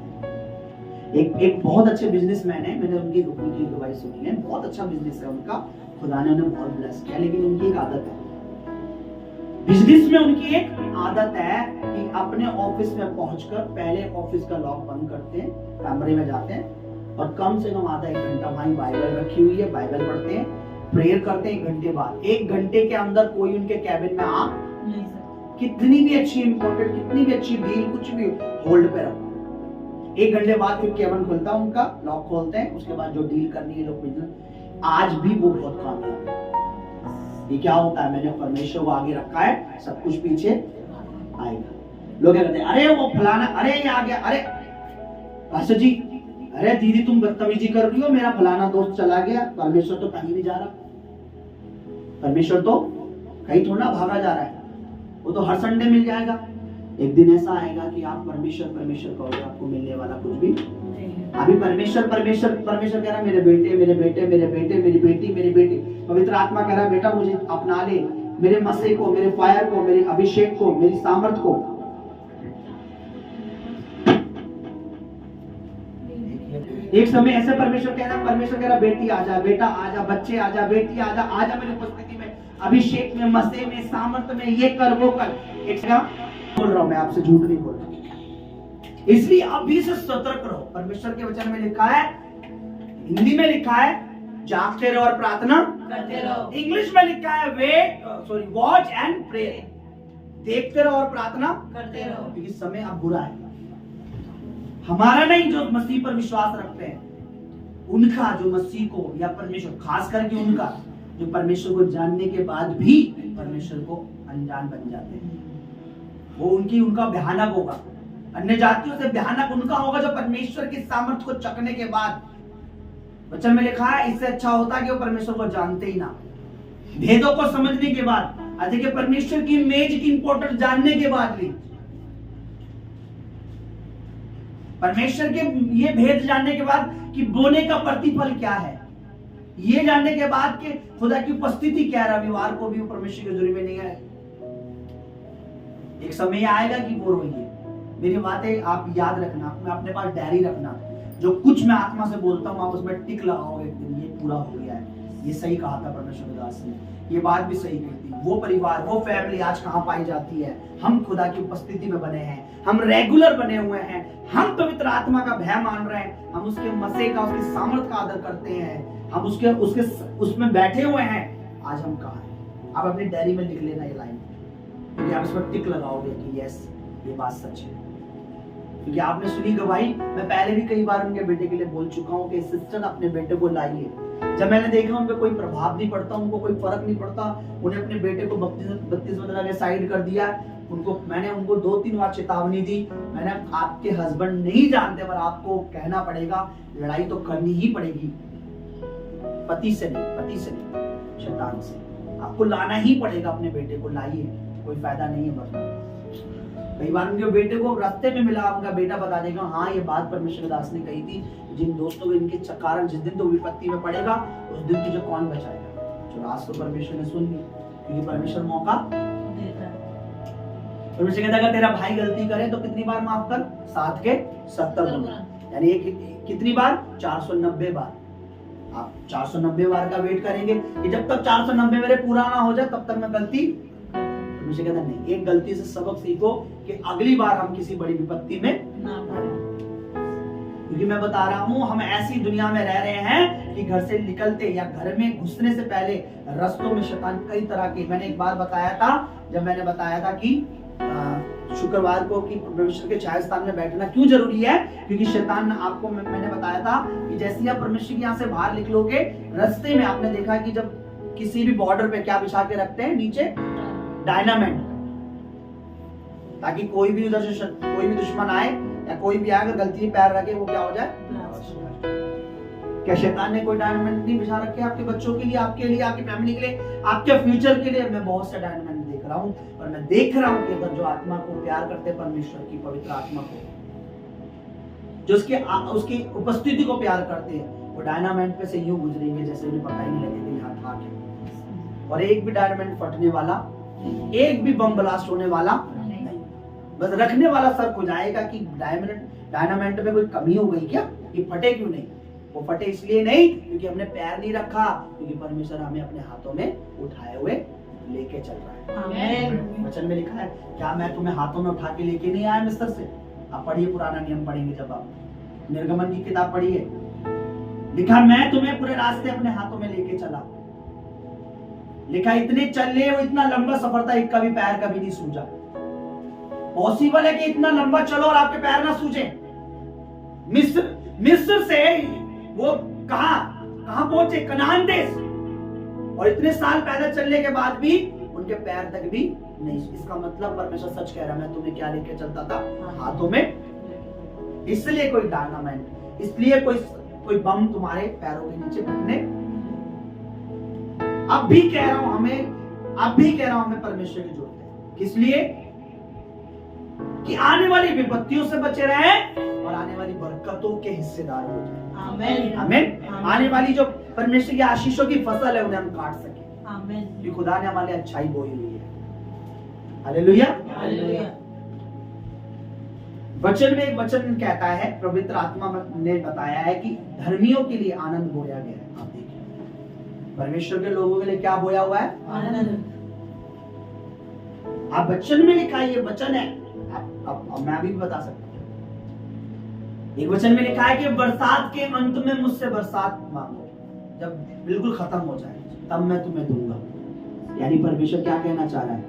एक बहुत अच्छे बिजनेसमैन है, मैंने उनकी गवाही सुनी है, बहुत अच्छा बिजनेस है उनका, खुदा ने उन्हें बहुत ब्लेस किया, लेकिन उनकी एक आदत है, बिजनेस में उनकी एक आदत है कि अपने ऑफिस में पहुंचकर पहले ऑफिस का लॉक बंद करते हैं, कमरे में जाते हैं और कम से कम आधा एक घंटा वहां बाइबल रखी हुई है, बाइबल पढ़ते हैं, प्रेयर करते हैं। 1 घंटे बाद, 1 घंटे के अंदर कोई उनके कैबिन में आ नहीं सकता, कितनी भी अच्छी इंपॉर्टेंट, कितनी भी अच्छी डील, कुछ भी होल्ड पे रखो। 1 घंटे बाद फिर केबिन खुलता है उनका, लॉक खोलते हैं, उसके बाद जो डील करनी है लोग बिजनेस, आज भी वो बहुत कामयाब है। ये क्या होता है, मैंने परमेश्वर को आगे रखा है, सब कुछ पीछे आएगा। लोग क्या कहते हैं, अरे वो फलाना, अरे ये आ गया, अरे पास्टर जी, अरे दीदी तुम बदतमीजी कर रही हो, मेरा फलाना दोस्त चला गया। परमेश्वर तो कहीं नहीं जा रहा, परमेश्वर तो कहीं थोड़ा भागा जा रहा है, वो तो हर संडे मिल जाएगा। एक दिन ऐसा आएगा कि आप परमेश्वर परमेश्वर कहोगे, आपको मिलने वाला कुछ भी अभी परमेश्वर परमेश्वर परमेश्वर कह रहा है, मेरे बेटे मेरे बेटे मेरे बेटे, मेरी बेटी मेरी बेटी। पवित्र आत्मा कह रहा है, बेटा मुझे अपना ले, मेरे मसीह को, मेरे फायर को, मेरे अभिषेक को, मेरी सामर्थ को। एक समय ऐसे परमेश्वर कह रहा है, बेटी आजा, बेटा आजा, बच्चे आजा, बेटी आजा, आजा मेरी उपस्थिति में, अभिषेक में, मसीह में, सामर्थ में, ये कर वो कर। एक बोल रहा हूं मैं आपसे, झूठ नहीं बोल रहा, इसलिए अभी से सतर्क रहो। परमेश्वर के वचन में लिखा है, हिंदी में लिखा है जागते रहो और प्रार्थना करते रहो, इंग्लिश में लिखा है वॉच एंड प्रे, देखते रहो और प्रार्थना करते रहो, क्योंकि समय अब बुरा है। हमारा नहीं, जो मसीह पर विश्वास रखते हैं उनका, जो मसीह को या परमेश्वर, खास करके उनका जो परमेश्वर को जानने के बाद भी परमेश्वर को अनजान बन जाते हैं, वो उनका भयानक होगा। अन्य जातियों से भयानक उनका होगा जो परमेश्वर की सामर्थ को चखने के बाद, वचन में लिखा है, इससे अच्छा होता कि वो परमेश्वर को जानते ही ना, भेदों को समझने के बाद, देखिए परमेश्वर की इमेज की इंपॉर्टेंस जानने के बाद भी, परमेश्वर के ये भेद जानने के बाद कि बोने का प्रतिफल क्या है, ये जानने के बाद कि खुदा की उपस्थिति क्या है, रविवार को भी परमेश्वर की हजूरी में नहीं आए। एक समय आएगा कि वो रोइए। मेरी बातें आप याद रखना, मैं अपने पास डायरी रखना, जो कुछ मैं आत्मा से बोलता हूँ आप उसमें टिक लगाओगे, एक दिन ये पूरा हो गया है, ये सही कहा था परमेश्वर दास ने, ये बात भी सही कही थी। वो परिवार, वो फैमिली आज कहाँ पाई जाती है, हम खुदा की उपस्थिति में बने हैं, हम रेगुलर बने हुए हैं, हम पवित्र आत्मा का भय मान रहे हैं, हम उसके मसीह का, उसकी सामर्थ का आदर करते हैं, हम उसमें बैठे हुए हैं। आज हम कहाँ हैं? आप अपनी डायरी में लिख लेना ये लाइन, क्योंकि आप इस पर टिक लगाओगे कि यस ये बात सच है, क्योंकि आपने सुनी गवाही, मैं पहले भी कई बार उनके बेटे के लिए बोल चुका हूँ कि सिस्टर अपने बेटे को लाइए। जब मैंने देखा उन पे कोई प्रभाव नहीं पड़ता, उनको कोई फर्क नहीं पड़ता, उन्हें अपने बेटे को बत्तीस में लगा साइड कर दिया, मैंने उनको 2-3 बार चेतावनी दी, मैंने आपके हस्बैंड नहीं जानते पर आपको कहना पड़ेगा, लड़ाई तो करनी ही पड़ेगी, पति से नहीं, शैतान से आपको लाना ही पड़ेगा। अपने बेटे को लाइए, कोई फायदा नहीं है बढ़ना। कई बार उनके बेटे को रास्ते में मिला, उनका बेटा बता देगा हाँ ये बात परमेश्वर दास ने कही थी, जिन दोस्तों को इनके कारण जिस दिन तो विपत्ति में पड़ेगा उस दिन तुझे कौन बचाएगा। जो आज तो परमेश्वर ने सुन ली, क्योंकि परमेश्वर मौका देता है। परमेश्वर कहता है अगर तेरा भाई गलती करे तो कितनी बार माफ कर, 7 के 70 गुना, यानी कितनी बार, 490 बार। आप 490 बार का वेट करेंगे कि जब तक 490 मेरे पूरा ना हो जाए तब तक मैं गलती। परमेश्वर कहता नहीं, एक गलती से सबक सीखो कि अगली बार हम किसी बड़ी विपत्ति में ना पड़े। क्योंकि मैं बता रहा हूं हम ऐसी दुनिया में रह रहे हैं कि घर से निकलते या घर में घुसने से पहले रास्तों में शैतान कई तरह के, मैंने एक बार बताया था, जब मैंने बताया था कि शुक्रवार को कि परमेश्वर के छाया स्थान में बैठना क्यों जरूरी है, क्योंकि शैतान आपको, मैंने बताया था कि जैसे ही आप परमेश्वर के यहाँ से बाहर निकलोगे, रास्ते में आपने देखा कि जब किसी भी बॉर्डर पे क्या बिछा के रखते हैं नीचे, डायनामाइट, ताकि कोई भी उधर से कोई भी दुश्मन आए या कोई भी आए, अगर गलती पैर रखे वो क्या हो जाए। क्या शैतान ने कोई डायनामाइट नहीं बिछा रखे आपके बच्चों के लिए, आपके लिए, आपकी फैमिली के लिए, आपके फ्यूचर के लिए? मैं बहुत से डायनामाइट देख रहा हूं, और मैं देख रहा हूं कि अगर जो आत्मा को प्यार करते, परमेश्वर की पवित्र आत्मा को, जो उसकी उपस्थिति को प्यार करते हैं, वो डायनामाइट पे से यूं गुजरेंगे जैसे उन्हें पता ही नहीं लगेगा यहाँ ठाक है, और एक भी डायनामाइट फटने वाला, एक भी बम ब्लास्ट होने वाला नहीं, बस रखने वाला सर हो जाएगा कि डायनामाइट में कोई कमी हो गई क्या, ये फटे क्यों नहीं। वो फटे इसलिए नहीं क्योंकि हमने पैर नहीं रखा, क्योंकि परमेश्वर हमें अपने हाथों में उठाए हुए लेके चल रहा है। वचन में लिखा है, क्या मैं तुम्हें हाथों में उठा के लेके नहीं आया मिस्र से। आप पढ़िए, पुराना नियम पढ़ेंगे, जब आप निर्गमन की किताब पढ़िए, लिखा मैं तुम्हें पूरे रास्ते अपने हाथों में लेके चला। लिखा इतने चले, वो इतना लंबा सफर था, एक का भी पैर कभी नहीं सूजा। पॉसिबल है कि इतना लंबा चलो और आपके पैर ना सूजे। मिस्र से वो कहां पहुंचे, कनान देश, और इतने साल पैदल चलने के बाद भी उनके पैर तक भी नहीं। इसका मतलब परमेश्वर सच कह रहा है, मैं तुम्हें क्या लेके चलता था, हाथों में। इसलिए कोई डायनामाइट, इसलिए कोई बम तुम्हारे पैरों के नीचे फटने। अब भी कह रहा हूं हमें परमेश्वर की जरूरत है। किस लिए? कि आने वाली विपत्तियों से बचे रहें और आने वाली बरकतों के हिस्सेदार हो जाएं। आमीन। आमीन। आने वाली जो परमेश्वर की आशीषों की फसल है उन्हें हम काट सके। आमीन। कि खुदा ने हमारे लिए अच्छाई बोई हुई है। हालेलुया। हालेलुया। वचन में एक वचन कहता है, पवित्र आत्मा ने बताया है कि धर्मियों के लिए आनंद बोया गया है। आप देखिए, परमेश्वर के लोगों के लिए क्या बोया हुआ है? आनंद। आप वचन में लिखा है, ये वचन है। अब मैं अभी भी बता सकता हूँ। एक वचन में लिखा है कि बरसात के अंत में मुझसे बरसात मांगो, जब बिल्कुल खत्म हो जाए तब मैं तुम्हें दूंगा। यानी परमेश्वर क्या कहना चाह रहा है?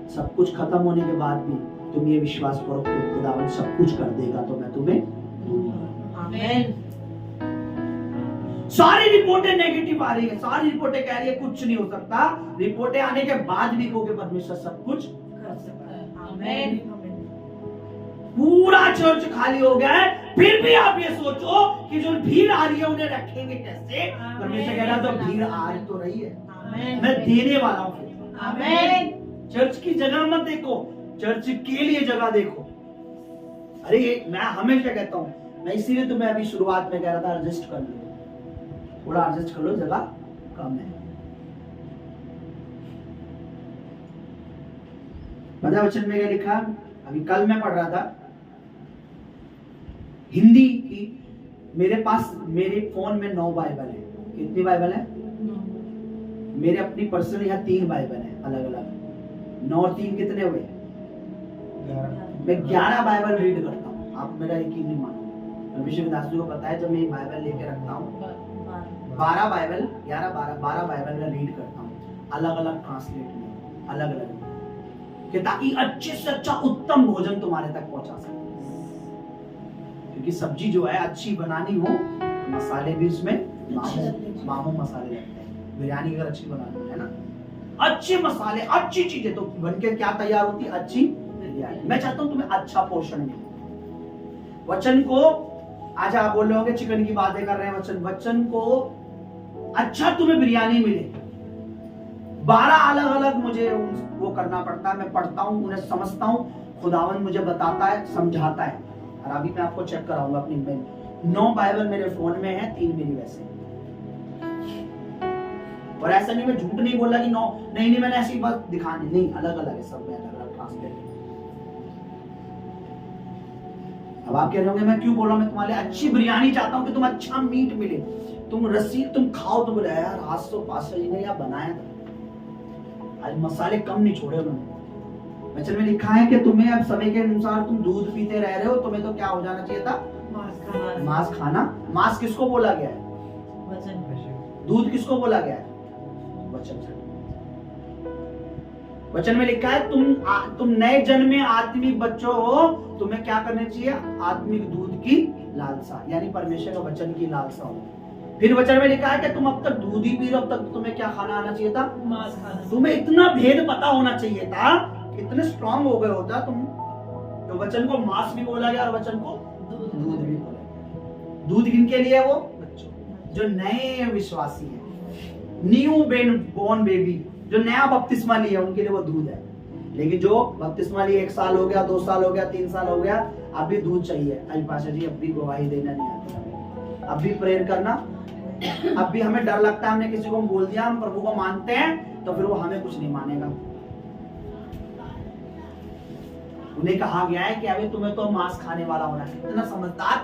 सब कुछ खत्म होने के बाद भी तुम ये विश्वास करो कि खुदावन सब कुछ कर देगा तो मैं तुम्हें दूंगा। आमीन। सारी रिपोर्टें नेगेटिव आ रही है, सारी रिपोर्टें कह रही है कुछ नहीं हो सकता। रिपोर्टें आने के बाद भी कहोगे परमेश्वर सब कुछ कर सकता है। आमीन। पूरा चर्च खाली हो गया है, फिर भी आप ये सोचो कि जो भीड़ आ रही है उन्हें रखेंगे कैसे? परमेश्वर कह रहा है तो भीड़ आ तो रही है, मैं देने वाला हूँ। आमीन। चर्च की जगह मत देखो, चर्च के लिए जगह देखो। अरे मैं हमेशा कहता हूँ, मैं इसीलिए तुम्हें अभी शुरुआत में कह रहा था एडजस्ट कर लो, थोड़ा एडजस्ट कर लो, जगह कम है। पता वचन में क्या लिखा? अभी कल मैं पढ़ रहा था हिंदी की, मेरे फोन में 9 बाइबल है। कितनी बाइबल है? मेरे अपनी पर्सनल यहाँ 3 बाइबल है अलग अलग। 9 और 3 कितने हुए? मैं 11 बाइबल रीड करता हूँ। आप मेरा यकीन नहीं मानोगे, अभिषेक दास जी को पता है, जब मैं बाइबल लेके रखता हूँ 12 बाइबल 12 बाइबल मैं रीड करता हूँ, अलग अलग ट्रांसलेट में, अलग अलग। कि ताकि अच्छे से अच्छा उत्तम भोजन तुम्हारे तक पहुंचा सके। क्योंकि सब्जी जो है अच्छी बनानी हो तो मसाले भी उसमें मामू मसाले लगते हैं। बिरयानी अगर अच्छी बनानी है ना, अच्छे मसाले अच्छी चीजें, तो बनके क्या तैयार होती है? अच्छी बिरयानी। मैं चाहता हूं तुम्हें अच्छा पोषण मिले। वचन को आज आप बोल रहे होंगे चिकन की बातें कर रहे हैं, वचन को अच्छा तुम्हें बिरयानी मिले। 12 अलग अलग मुझे वो करना पड़ता है, मैं पढ़ता हूँ, उन्हें समझता हूँ, खुदावन मुझे बताता है, समझाता है। और अभी मैं आपको चेक कराऊंगा अपनी में 9 बाइबल मेरे फोन में है, 3 मेरी वैसे। और ऐसा नहीं, मैं झूठ नहीं बोल रहा कि 9 नहीं मैंने ऐसी बात दिखानी नहीं, अलग अलग है सब में, अलग अलग ट्रांसलेट। अब आप कह रहे होंगे मैं क्यों बोल रहा हूं? मैं तुम्हारे अच्छी बिरयानी चाहता हूं कि तुम अच्छा मीट मिले, तुम रस्सी तुम खाओ। तुम बोले यार आज तो पास्टर जी ने या बनाया था, आज मसाले कम नहीं छोड़े उन्होंने। वचन में लिखा है कि तुम्हें अब समय के अनुसार तुम दूध पीते रह रहे हो, तुम्हें तो क्या हो जाना चाहिए था? मांस खाना। मांस किसको बोला गया है? वचन। दूध किसको बोला गया है? वचन से। वचन में लिखा है तुम नए जन्मे आत्मिक बच्चों हो, तुम्हें क्या करना चाहिए? आत्मिक दूध की लालसा, यानी परमेश्वर का वचन की लालसा हो। फिर वचन में लिखा है कि तुम अब तक दूध ही पी रहे हो, अब तक तुम्हें क्या खाना आना चाहिए था? मांस खाना। तुम्हें इतना भेद पता होना चाहिए था, इतने स्ट्रांग हो गए होता तुम। तो वचन को मांस भी बोला गया और वचन को दूध भी बोला गया। दूध किनके लिए? वो बच्चों जो नए विश्वासी हैं, न्यू बोर्न बेबी, जो नया बपतिस्मा लिया उनके लिए वो दूध है। लेकिन जो बपतिस्मा लिए 1 साल हो गया, 2 साल हो गया, 3 साल हो गया, अब भी दूध चाहिए। अली पाशा जी अब भी गवाही देना नहीं आता, अब भी प्रेयर करना, अब भी हमें डर लगता है, हमने किसी को बोल दिया हम प्रभु को मानते हैं तो फिर वो हमें कुछ नहीं मानेगा। उन्हें कहा गया है कि अभी तुम्हें तो मांस खाने वाला होना चाहिए। इतना समझदार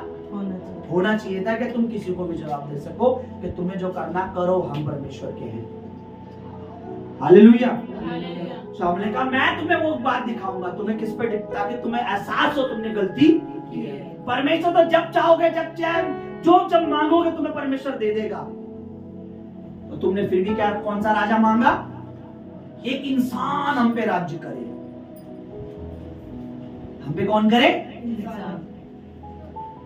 होना चाहिए था कि तुम किसी को भी जवाब दे सको कि तुम्हें जो करना करो, हम परमेश्वर के हैं। हालेलुया। हमने कहा मैं तुम्हें वो बात दिखाऊंगा, तुम्हें किस पे, ताकि तुम्हें एहसास हो तुमने गलती की है। परमेश्वर तो जब चाहोगे, जब चाहे, जब मांगोगे तुम्हें परमेश्वर दे देगा। तो तुमने फिर भी क्या, कौन सा राजा मांगा? एक इंसान हम पे राज्य करे। हम पे कौन करे?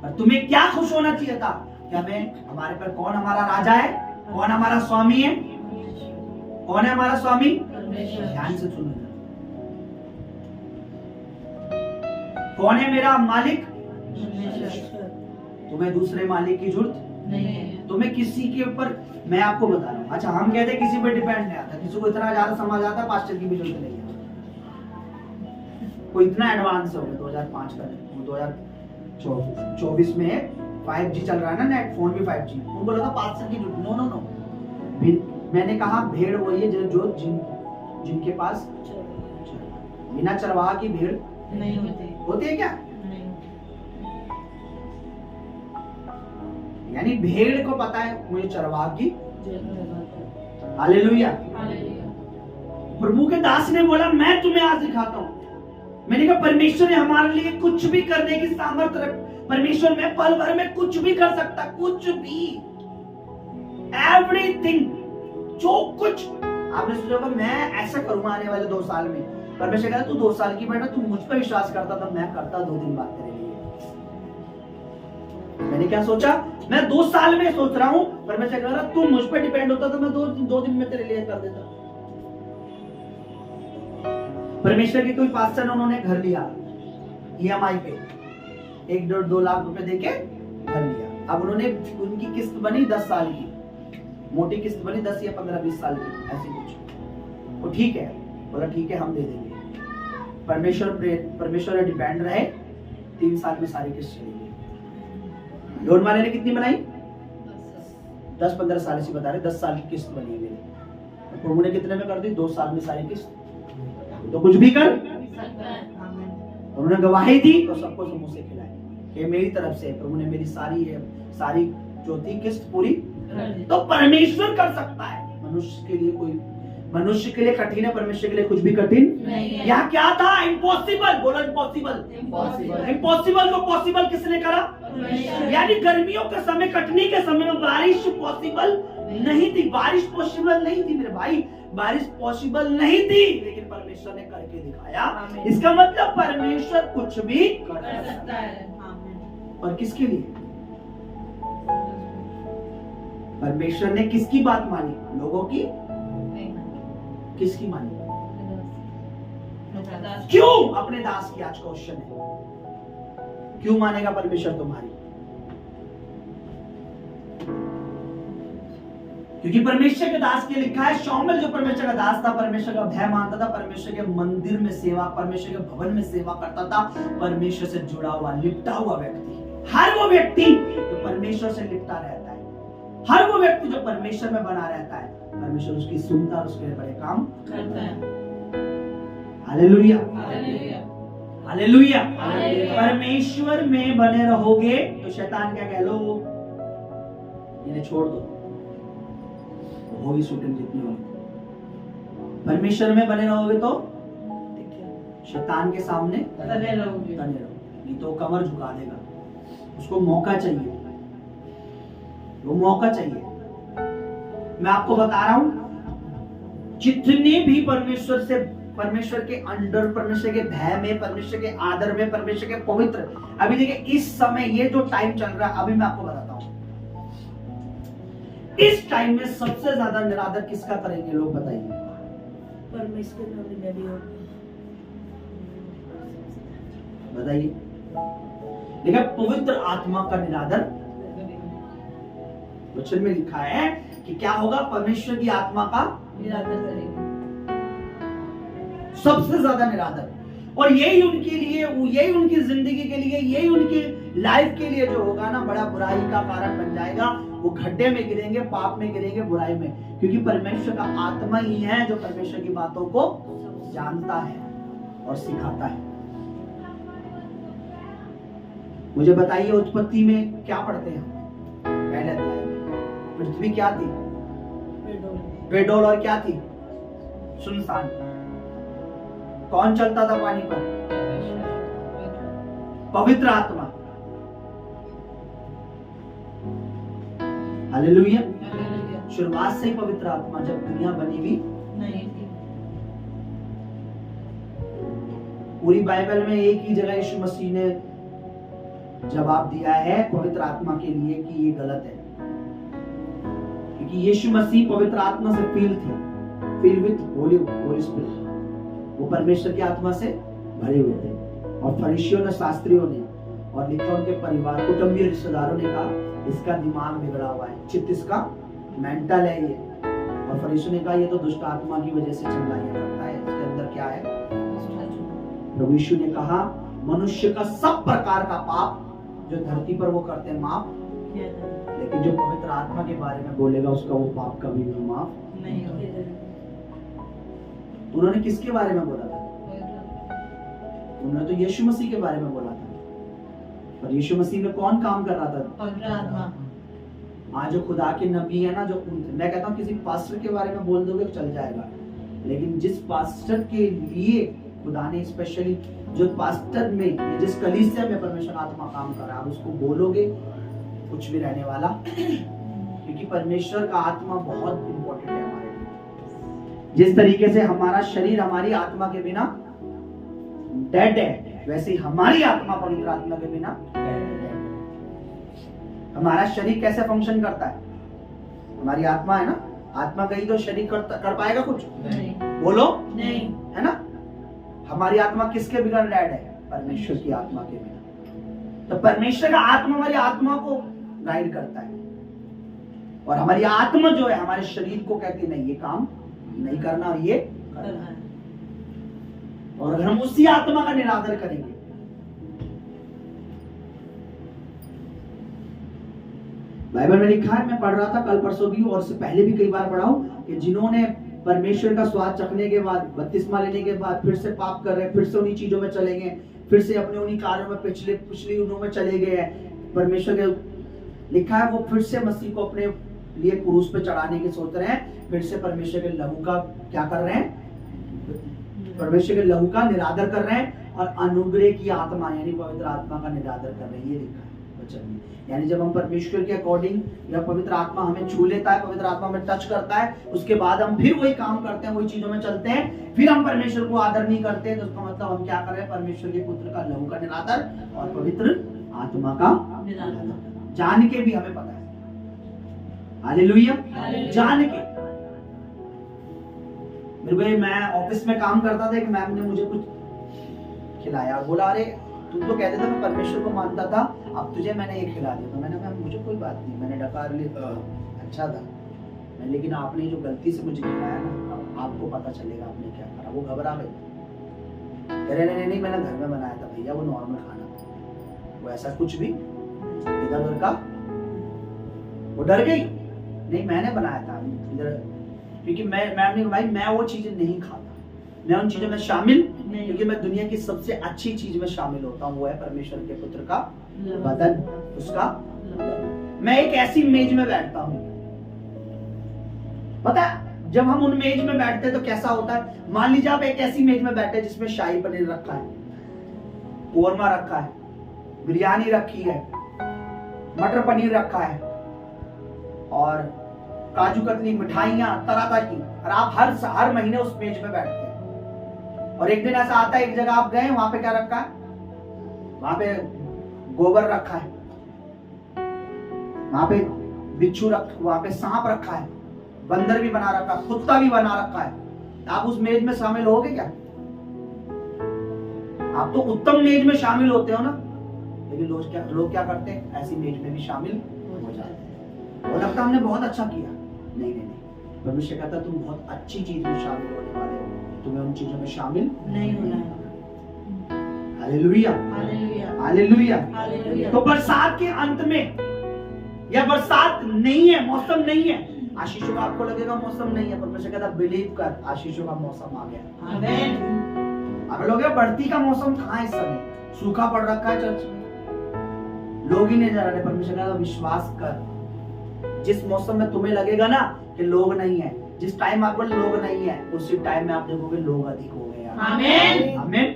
और तुम्हें क्या खुश होना चाहिए था कि हमें, हमारे पर कौन हमारा राजा है, कौन हमारा स्वामी है? कौन है हमारा स्वामी? ध्यान से सुनो, कौन है मेरा मालिक? तुम्हें दूसरे मालिक की जरूरत नहीं है। तुम्हें किसी के ऊपर, मैं आपको बता रहा हूं, अच्छा हम कहते हैं किसी पर डिपेंड नहीं आता, किसी को इतना ज्यादा समझ आता पास्टर की भी जरूरत नहीं है। कोई इतना एडवांस हो गया 2005 का, 2024 में 5G चल रहा है ना, नेट, फोन भी 5G, उनको लगा पास्टर की जरूरत। नो नो नो, मैंने कहा भेड़ वही है जो जिनके पास बिना चरवाहा की भेड़ नहीं होती है क्या? यानी भेड़ को पता है मुझे चरवाहा की। हालेलुया। प्रभु के दास ने बोला मैं तुम्हें आज दिखाता हूं। मैंने कहा परमेश्वर ने हमारे लिए कुछ भी करने की सामर्थ्य रख, परमेश्वर में पल भर में कुछ भी कर सकता, कुछ भी, एवरीथिंग, जो कुछ। आपने सोचा मैं ऐसा करूंगा आने वाले 2 साल में, परमेश्वर कहता तू 2 साल की बेटा, तू मुझ पर विश्वास करता था, मैं करता 2 दिन बाद तेरे लिए। मैंने क्या सोचा, मैं 2 साल में सोच रहा हूं, परमेश्वर कह रहा तू मुझ पर डिपेंड होता तो मैं 2 दिन में तेरे लिए कर देता। परमेश्वर के कोई पास्टर ने, उन्होंने घर लिया EMI पे, 1-2 लाख रुपए देके घर लिया। अब उन्होंने, उनकी किस्त बनी 10 साल की, मोटी किस्त बनी 10 या 15-20 साल की, ऐसी कुछ। वो ठीक है, बोला ठीक है हम दे देंगे। परमेश्वर पे डिपेंड रहे, 3 साल में सारी किस्त चली गई। लोन वाले ने कितनी बनाई? 10-15 साल से बता रहे, 10 साल की किस्त बनी है मेरी। प्रभु ने कितने में कर दी? 2 साल में सारी किस्त। तो कुछ भी कर, उन्होंने गवाही दी तो सबको समोसे खिलाए कि मेरी तरफ से प्रभु ने मेरी सारी जो थी किस्त पूरी। तो परमेश्वर कर सकता है, मनुष्य के लिए कठिन है, परमेश्वर के लिए कुछ भी कठिन नहीं है। यहाँ क्या था? इम्पॉसिबल। बोलो इम्पॉसिबल। इम्पॉसिबल को पॉसिबल किसने करा? यानी गर्मियों के समय, कटनी के समय में बारिश पॉसिबल नहीं थी। बारिश पॉसिबल नहीं थी मेरे भाई, बारिश पॉसिबल नहीं थी, लेकिन परमेश्वर ने करके दिखाया। इसका मतलब परमेश्वर कुछ भी कर सकता है। और किसके लिए? परमेश्वर ने किसकी बात मानी? लोगों की? किसकी मानी? क्यों? अपने दास की। आज क्वेश्चन है, क्यों मानेगा परमेश्वर तुम्हारी? क्योंकि परमेश्वर के दास के लिखा है, शौमल जो परमेश्वर का दास था, परमेश्वर का भय मानता था, परमेश्वर के मंदिर में सेवा, परमेश्वर के भवन में सेवा करता था, परमेश्वर से जुड़ा हुआ लिपटा हुआ व्यक्ति। हर वो व्यक्ति जो परमेश्वर से लिपटा रहता है, हर वो व्यक्ति जो परमेश्वर में बना रहता है, परमेश्वर उसकी सुनता और उसके बड़े काम करता है। Hallelujah, hallelujah, hallelujah. हालेलुया। परमेश्वर में बने रहोगे तो शैतान क्या कह लो, इन्हें छोड़ दो, होगी शूटिंग जितनी होगी। परमेश्वर में बने रहोगे तो शैतान के सामने तने रहोगे, नहीं तो कमर झुका देगा। उसको मौका चाहिए, वो मौका चाहिए। मैं आपको बता रहा हूं, जितने भी परमेश्वर से, परमेश्वर के अंडर, परमेश्वर के भय में, परमेश्वर के आदर में, परमेश्वर के पवित्र, अभी देखिए इस समय ये जो टाइम चल रहा है, अभी मैं आपको बताता हूं, इस टाइम में सबसे ज्यादा निरादर किसका करेंगे लोग? बताइए। परमेश्वर का भी होगा। बताइए। देखिए पवित्र आत्मा का निरादर वचन में लिखा है कि क्या होगा? परमेश्वर की आत्मा का निरादर करेंगे, सबसे ज्यादा निरादर। और यही उनके लिए, यही उनकी जिंदगी के लिए, यही उनकी लाइफ के लिए जो होगा ना, बड़ा बुराई का कारण बन जाएगा। वो गड्ढे में गिरेंगे, पाप में गिरेंगे, बुराई में, क्योंकि परमेश्वर का आत्मा ही है जो परमेश्वर की बातों को जानता है और सिखाता है। मुझे बताइए, उत्पत्ति में क्या पढ़ते हैं? पहले अध्याय में पृथ्वी क्या थी? बेडोल। और क्या थी? सुनसान। कौन चलता था पानी पर? पवित्र आत्मा। हालेलुया। शुरुआत से ही पवित्र आत्मा, जब दुनिया बनी भी नहीं थी। पूरी बाइबल में एक ही जगह यीशु मसीह ने जवाब दिया है पवित्र आत्मा के लिए कि ये गलत है, क्योंकि यीशु मसीह पवित्र आत्मा से फिल विद होली स्पिरिट, वो परमेश्वर की आत्मा से भरे हुए थे। और फरीसियों ने, शास्त्रियों ने, और लिखा उनके परिवार, कुटुंबीय रिश्तेदारों ने कहा इसका दिमाग बिगड़ा हुआ है, चित्त इसका मेंटल है ये। और फरीसियों ने कहा ये तो दुष्ट आत्मा की वजह से चंगाइयां करता है, इसके अंदर क्या है? प्रभु यीशु ने कहा मनुष्य का सब प्रकार का पाप जो धरती पर वो करते हैं माफ, लेकिन जो पवित्र आत्मा के बारे में बोलेगा उसका वो पाप कभी भी माफ नहीं होगा। उन्होंने किसके बारे में बोला था? उन्होंने तो यीशु मसीह के बारे में बोला था। पर यीशु मसीह में कौन काम कर रहा था? पवित्र आत्मा। आज जो खुदा के नबी है ना, जो मैं कहता हूँ किसी पास्टर के बारे में बोल दोगे चल जाएगा, लेकिन जिस पास्टर के लिए खुदा ने स्पेशली, जो पास्टर में, जिस कलीसिया में परमेश्वर आत्मा काम कर रहा है, आप उसको बोलोगे कुछ भी रहने वाला, क्योंकि परमेश्वर का आत्मा बहुत इंपॉर्टेंट है हमारे लिए। जिस तरीके से हमारा शरीर हमारी आत्मा के बिना डेड है, वैसे ही हमारी आत्मा पवित्र आत्मा के बिना डेड है। हमारा शरीर कैसे फंक्शन करता है? हमारी आत्मा है ना, आत्मा गई तो शरीर कर पाएगा कुछ? नहीं। बोलो नहीं, है ना। हमारी आत्मा किसके बिना डेड है? परमेश्वर की आत्मा के बिना। तो परमेश्वर का आत्मा हमारी आत्मा को गाइड करता है, और हमारी आत्मा जो है हमारे शरीर को कहती नहीं ये काम नहीं करना और ये करना है। और अगर हम उसी आत्मा का निरादर करेंगे, बाइबल में लिखा है, मैं पढ़ रहा था कल परसों भी और से पहले भी कई बार पढ़ा हूं, कि जिन्होंने परमेश्वर का स्वाद चखने के बाद, बपतिस्मा लेने के बाद फिर से पाप कर रहे हैं, फिर से उन्हीं चीजों में चले गए, फिर से अपने उन्हीं कार्यों में पिछली उन्हों में चले गए हैं। परमेश्वर के लिखा है वो फिर से मसीह को अपने लिए क्रूस पे चढ़ाने की सोच रहे हैं, फिर से परमेश्वर के लहू का क्या कर रहे हैं? परमेश्वर के लहू का निरादर कर रहे हैं, और अनुग्रह की आत्मा यानी पवित्र आत्मा का निरादर कर रहे हैं। ये लिखा है वचन में। यानी जब हम परमेश्वर के अकॉर्डिंग या पवित्र आत्मा हमें छू लेता है, पवित्र आत्मा हमें टच करता है, उसके बाद हम फिर वही काम करते हैं, वही चीजों में चलते हैं, फिर हम परमेश्वर को आदर नहीं करते हैं, तो उसका मतलब हम क्या कर रहे हैं? परमेश्वर के पुत्र का लहू का निरादर और पवित्र आत्मा का निरादर। जान के भी हमें पता है, हालेलुया, जान के। मेरे को मैं ऑफिस में काम करता था, एक मैम ने मुझे कुछ खिलाया, बोला अरे तू तो कहते था मैं परमेश्वर को मानता था, अब तुझे मैंने ये खिला दिया। तो मैंने कहा मुझे कोई बात नहीं, मैंने डकार लिया, अच्छा था, लेकिन आपने जो गलती से मुझे खिलाया ना, अब आपको पता चलेगा आपने क्या करा। वो घबरा गई, कह रहे नहीं मैंने घर में बनाया था भैया, वो नॉर्मल खाना था, वो ऐसा कुछ भी इधर उधर का। वो डर गई, नहीं मैंने बनाया था इधर, क्योंकि मैं भाई मैं वो चीजें नहीं खाता, मैं उन चीजों में शामिल नहीं, क्योंकि मैं दुनिया की सबसे अच्छी चीज में शामिल होता हूँ, वो है परमेश्वर के पुत्र का बदन, उसका। मैं एक ऐसी मेज में बैठता हूँ, पता है जब हम उन मेज में बैठते हैं तो कैसा होता है? मान लीजिए आप एक ऐसी मेज में बैठे जिसमें शाही पनीर रखा है, कोरमा रखा है, बिरयानी रखी है, मटर पनीर रखा है और काजू कतली, मिठाइयां तरह तरह की, और आप हर महीने उस मेज में बैठते हैं। और एक दिन ऐसा आता है, एक जगह आप गए, वहां पे क्या रखा है? वहां पे गोबर रखा है, वहां पे बिच्छू वहां पे सांप रखा है, बंदर भी बना रखा है, कुत्ता भी बना रखा है। आप उस मेज में शामिल होगे क्या? आप तो उत्तम मेज में शामिल होते हो ना, लेकिन लोग क्या करते हैं? ऐसी मेज में भी शामिल हो जाते हैं। वो लगता हमने बहुत अच्छा किया, नहीं, परमेश्वर कहता तुम बहुत अच्छी चीज में शामिल होने वाले हो, तुम्हें उन चीजों में शामिल नहीं होना है। Hallelujah, hallelujah, hallelujah. तो बरसात के अंत में, या बरसात नहीं है, मौसम नहीं है, आशीषों का आपको लगेगा मौसम नहीं है, परमेश्वर कहता बिलीव कर, आशीषों का मौसम आ गया। आमीन। आप लोग बढ़ती का मौसम कहाँ है इस समय? सूखा पड़ रखा है चर्च में, लोग ही नहीं जा रहे। परमेश्वर कहता विश्वास कर, जिस मौसम में तुम्हें लगेगा ना कि लोग नहीं है, जिस टाइम आपको लोग नहीं है, उसी टाइम में आप देखोगे लोग अधिक हो गए। आमीन, आमीन।